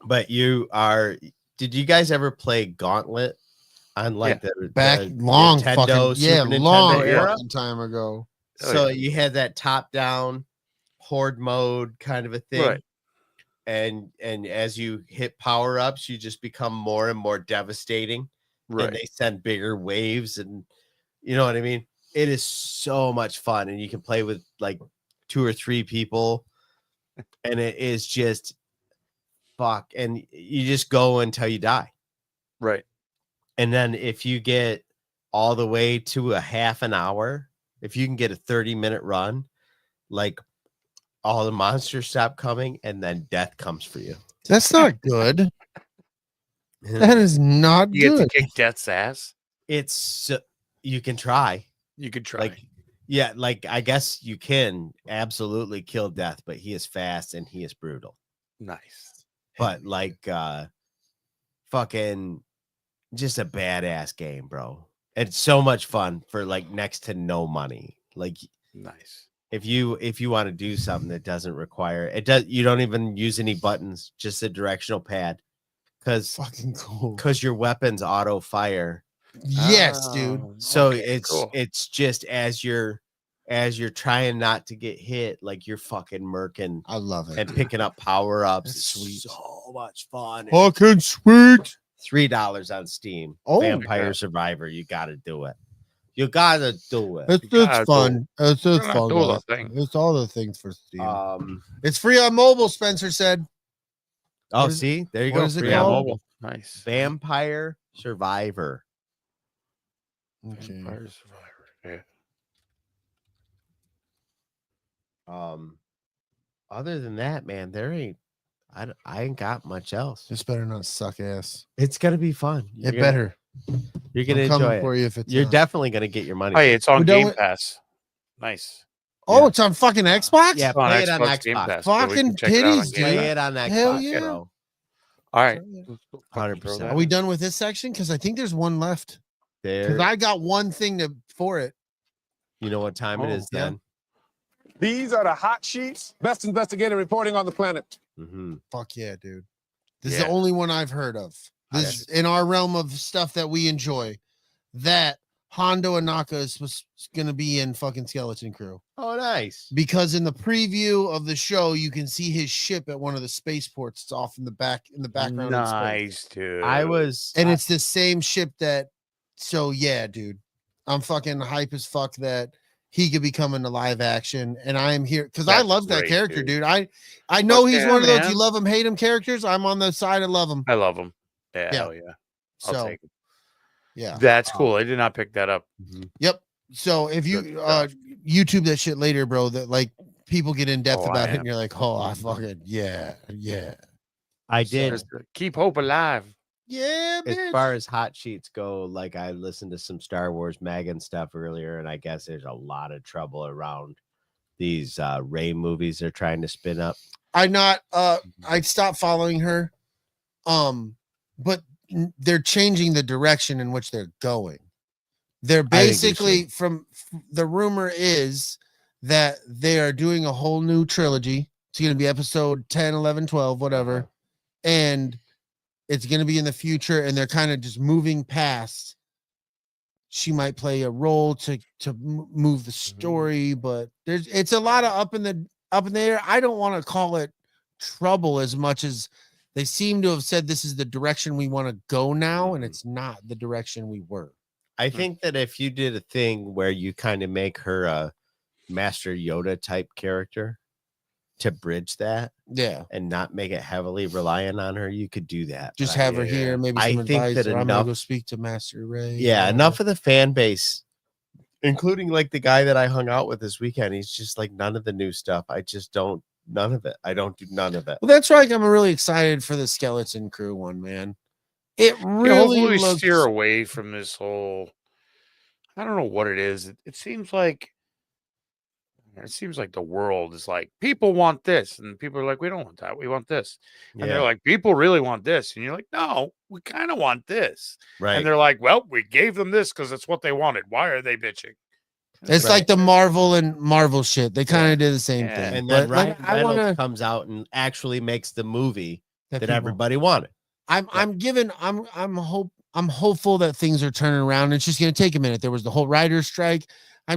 But did you guys ever play Gauntlet on like the long Nintendo, fucking Super Nintendo long era? fucking time ago. So you had that top down horde mode kind of a thing. Right. And as you hit power ups, you just become more and more devastating. Right. And they send bigger waves, and you know what I mean? It is so much fun, and you can play with like 2 or 3 people, and it is just fuck. And you just go until you die. Right. And then if you get all the way to a half an hour, if you can get a 30-minute run, like all the monsters stop coming and then death comes for you. That's not good. That is not You good. get to kick death's ass. It's you can try. You could try. Like, yeah, like I guess you can absolutely kill death, but he is fast and he is brutal. Nice. But like fucking just a badass game, bro. It's so much fun for like next to no money. Like nice. If you want to do something that doesn't require you don't even use any buttons, just a directional pad. Fucking cool. Because your weapons auto fire. Yes, dude. So okay, it's just as you're trying not to get hit, like you're fucking murking. I love it. And picking up power ups. That's sweet. So much fun. Fucking sweet. $3 on Steam. Oh, Vampire Survivor. You gotta do it. You gotta do it. It's fun. It's fun. Do the thing. It's all the things for Steam. It's free on mobile, Spencer said. Oh, see? There you go. What is it Free on called? mobile. Nice. Vampire Survivor. Okay. Vampire Survivor. Yeah. Other than that, man, I ain't got much else. This better not suck ass. It's gonna be fun. It better. You're gonna I'm enjoy coming it. for you if it's You're not. definitely gonna get your money. Hey, it's on We done Game with- Pass. Nice. Oh, Yeah. it's on fucking Xbox? Yeah, It's on play it on Xbox Game Xbox. Pass, so we Fucking can check it out on titties, Game Play Pass. it on Xbox, Hell yeah. bro. All right. 100%. Are we done with this section? Because I think there's one left. Because There. I got one thing for it. You know what time it Oh, is yeah. then? These are the hot sheets. Best investigator reporting on the planet. Mm-hmm. Fuck yeah, dude. This is Yeah. the only one I've heard of. This in our realm of stuff that we enjoy. That Hondo Anaka is going to be in fucking Skeleton Crew. Oh, nice. Because in the preview of the show, you can see his ship at one of the spaceports. It's off in the background. of the space. Nice, dude. And it's the same ship that. So yeah, dude, I'm fucking hype as fuck that he could be coming to live action, and I am here because I That's love that great, character, dude. dude. I know Fuck he's yeah, one of those man. you love him, hate him characters. I'm on the side of love him. I love him. Yeah, Yeah. hell yeah. I'll So take it. yeah, That's cool. I did not pick that up. yep. So if you Good stuff. YouTube that shit later, bro, that like people get in depth Oh, about I it, and am. you're like, oh, I fucking yeah. I did. Just keep hope alive. Yeah, As bitch. far as hot sheets go, like I listened to some Star Wars Megan stuff earlier, and I guess there's a lot of trouble around these Ray movies they're trying to spin up. I stopped following her. But they're changing the direction in which they're going. They're I think you basically should. the rumor is that they are doing a whole new trilogy. It's going to be episode 10, 11, 12, whatever. And it's going to be in the future, and they're kind of just moving past. She might play a role to move the story, but it's a lot of up in the air. I don't want to call it trouble as much as they seem to have said this is the direction we want to go now, and it's not the direction we were. I think that if you did a thing where you kind of make her a Master Yoda type character to bridge that Yeah. and not make it heavily reliant on her, you could do that. Just But have her here, maybe I some think advice. that Or I'm gonna enough- go speak to Master Ray. Yeah, whatever. enough of the fan base, including like the guy that I hung out with this weekend. He's just like none of the new stuff. I just don't, none of it. I don't do none of it. Well, that's right. I'm really excited for the Skeleton Crew one, man. It really hopefully we looks. steer away from this whole. I don't know what it is. It seems like the world is like, people want this, and people are like, we don't want that. We want this, and they're like, people really want this, and you're like, no, we kind of want this, Right. and they're like, well, we gave them this because it's what they wanted. Why are they bitching? It's Right. like the Marvel shit. They kind of did the same Yeah. thing. And then But, like, Ryan I Reynolds want to. comes out and actually makes the movie that people- everybody wanted. I'm hopeful that things are turning around. It's just gonna take a minute. There was the whole writer's strike. I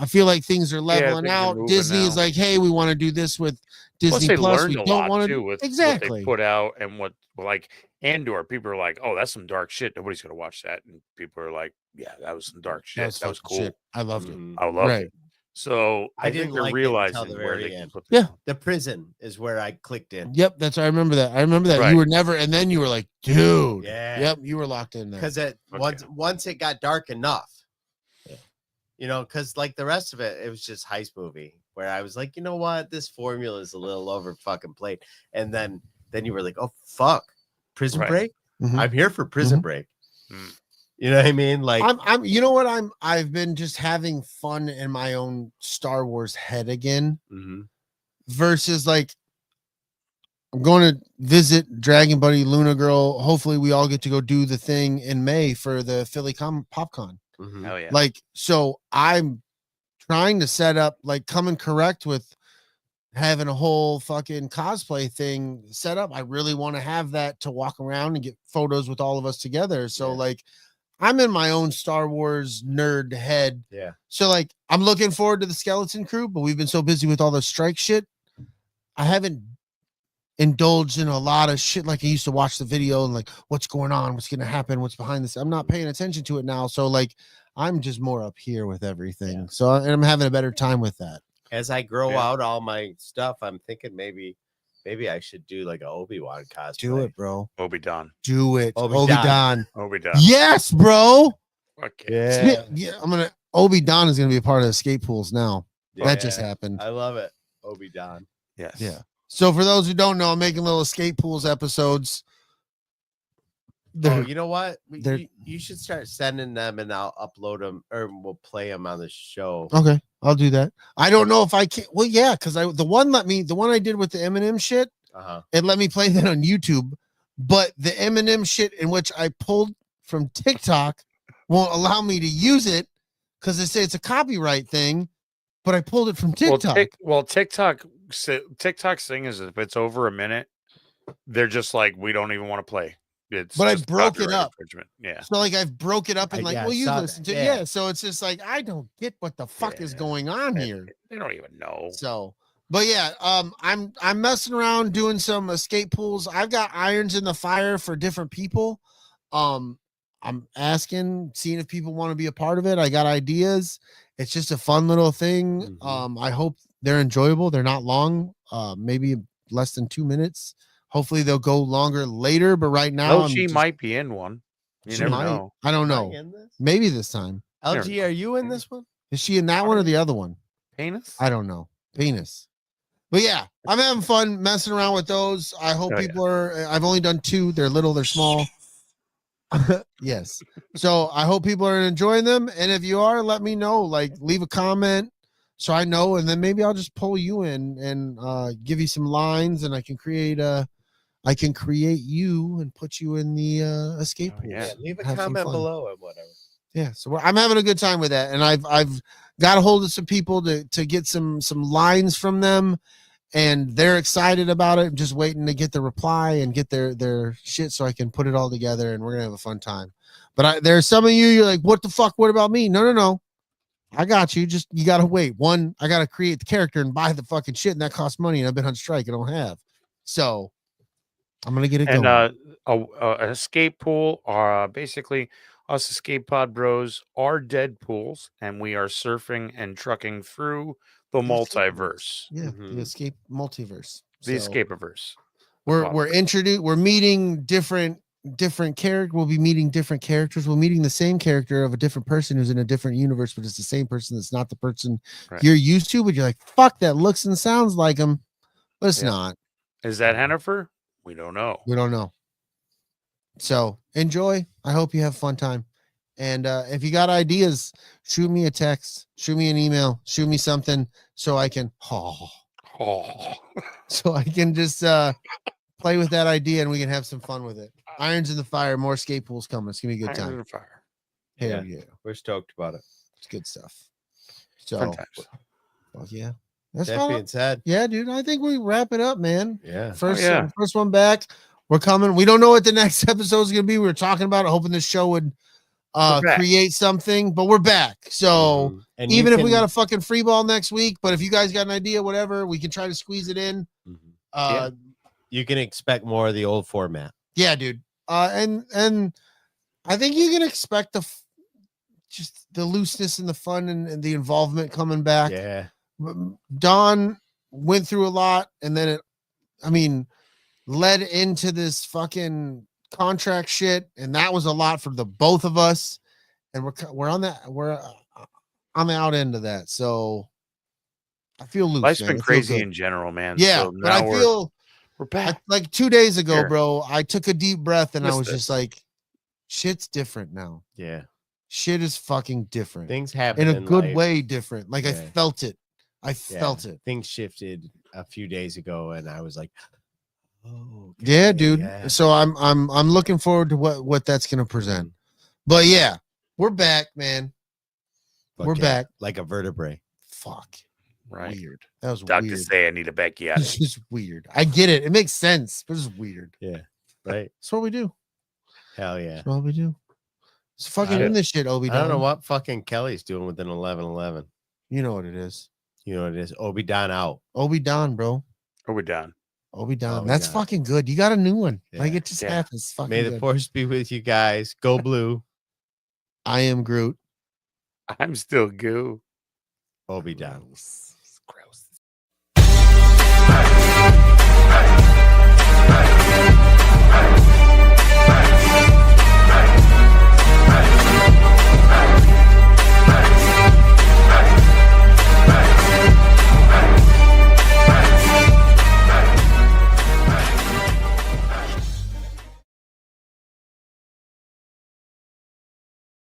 feel like things are leveling things are out. moving Disney is now. like, hey, we want to do this with Plus, Disney they Plus. learned We a don't lot want too to with what exactly. they put out and what like Andor. People are like, oh, that's some dark shit. Nobody's gonna watch that, and people are like, yeah, that was some dark shit. That was fucking cool. shit. I loved it. Mhm. I loved Right. it. So I I didn't think they're like it until realizing the where very they can end. put Yeah. this. The prison is where I clicked in. Yep, that's I remember that. I remember that Right. you were never, and then you were like, dude. Yeah. Yep, you were locked in there. Because once it got dark enough, because like the rest of it, it was just heist movie where I was like, you know what, this formula is a little over fucking played. And then you were like, oh fuck, Prison Right. Break. Mhm. I'm here for Prison Mhm. Break. Mm. You know what I mean? Like, I'm you know what I've been just having fun in my own Star Wars head again mhm. versus like I'm going to visit Dragon Buddy Luna Girl. Hopefully we all get to go do the thing in May for the Philly PopCon. Mhm. Hell yeah. Like, so I'm trying to set up like coming correct with having a whole fucking cosplay thing set up. I really want to have that to walk around and get photos with all of us together. So Yeah. like I'm in my own Star Wars nerd head. Yeah. So like I'm looking forward to the Skeleton Crew, but we've been so busy with all the strike shit. I haven't indulged in a lot of shit like I used to watch the video and like what's going on, what's going to happen, what's behind this. I'm not paying attention to it now. So like I'm just more up here with everything. Yeah. So and I'm having a better time with that. As I grow Yeah. out all my stuff, I'm thinking maybe I should do like a Obi-Wan cosplay. Do it, bro. Obi-Don. Do it. Obi-Don. Obi-Don. Obi-Don. Yes, bro. Okay. Yeah. Obi-Don is going to be a part of Escape Pools now. Yeah. That just happened. I love it. Obi-Don. Yes. Yeah. So for those who don't know, I'm making little Escape Pools episodes. Oh, you know what? they're- You should start sending them and I'll upload them or we'll play them on the show. Okay, I'll do that. I don't know if I can. Well, yeah, because the one I did with the Eminem shit, Uh-huh. it let me play that on YouTube. But the Eminem shit in which I pulled from TikTok won't allow me to use it because they say it's a copyright thing. But I pulled it from TikTok. TikTok's thing is if it's over a minute, they're just like, we don't even want to play. It's But I just broke it copyright up. infringement. Yeah. So like I've broke it up and like, yeah, I well, you saw listen that. to Yeah. So it's just like I don't get what the fuck is Yeah. going on And here. They don't even know. So, but yeah, I'm messing around doing some escape pools. I've got irons in the fire for different people. I'm asking, seeing if people want to be a part of it. I got ideas. It's just a fun little thing. Mhm. I hope they're enjoyable. They're not long. Maybe less than 2 minutes. Hopefully they'll go longer later. But right now, LG might be in one. You she never might. know. I don't Am I know. in this? Maybe this time. LG, are you in this one? Is she in that one or the other one? Penis? I don't know. Penis. But yeah, I'm having fun messing around with those. I hope Oh, yeah. people are. I've only done 2. They're little, they're small. Yes. So I hope people are enjoying them. And if you are, let me know. Like, leave a comment so I know. And then maybe I'll just pull you in and give you some lines, and I can create you and put you in the escape Oh, pools. yeah. Leave a Have some comment fun. below and whatever. Yeah, so I'm having a good time with that, and I've got a hold of some people to get some lines from them, and they're excited about it. I'm just waiting to get the reply and get their shit so I can put it all together, and we're gonna have a fun time. But there's some of you're like, what the fuck? What about me? No. I got you. Just you gotta wait. One, I gotta create the character and buy the fucking shit, and that costs money. And I've been on strike. I don't have. So I'm gonna get it And going. an escape pool are basically Us EscapePod bros are Deadpools, and we are surfing and trucking through the multiverse, Yeah, the escape multiverse. the So Escapeverse. we're meeting different characters. We'll be meeting different characters. We're meeting the same character of a different person who's in a different universe, but it's the same person. That's not the person you're used to, but you're like, fuck, that looks and sounds like him, but it's not. Is that Hennifer? We don't know. We don't know. So enjoy. I hope you have a fun time. And if you got ideas, shoot me a text, shoot me an email, shoot me something so I can so I can just play with that idea and we can have some fun with it. Irons in the fire, more escape pools coming. It's gonna be a good time. Irons in the fire. Hell yeah. We're stoked about it. It's good stuff. So Fun times. well, yeah. That being said, yeah, dude. I think we wrap it up, man. Yeah. First one back. We're coming. We don't know what the next episode is gonna be. We were talking about it, hoping this show would create something, but we're back. So and even if we got a fucking free ball next week, but if you guys got an idea, whatever, we can try to squeeze it in. You can expect more of the old format. Yeah, dude. And I think you can expect just the looseness and the fun and the involvement coming back. Yeah. Don went through a lot, and then it led into this fucking contract shit, and that was a lot for the both of us, and we're on the out end of that, so I feel loose. Life's man. been crazy in general, man. Yeah, so but I feel we're back. like 2 days ago, Here. bro, I took a deep breath and I was Missed it. just like, shit's different now. Yeah. Shit is fucking different. Things happen in a good life. way different. Like I Yeah. felt it. I felt it. Things shifted a few days ago and I was like, oh Yeah, dude. yeah. So I'm looking forward to what that's gonna present. But yeah, we're back, man. We're back. Like a vertebrae. Fuck. Right. Weird. That was Doctors weird. say I need a Becky out. It's just weird. I get it. It makes sense, but it's weird. Yeah. Right. That's what we do. Hell yeah. That's what we do. It's fucking in this shit, Obi. I don't know what fucking Kelly's doing with an 11-11. You know what it is. You know what it is. Obi Don out. Obi Don, bro. Are we done? Obi Don. Obi That's Don. fucking good. You got a new one. Yeah. Like it just happens. Fucking May the good. force be with you guys. Go blue. I am Groot. I'm still goo. Obi Don.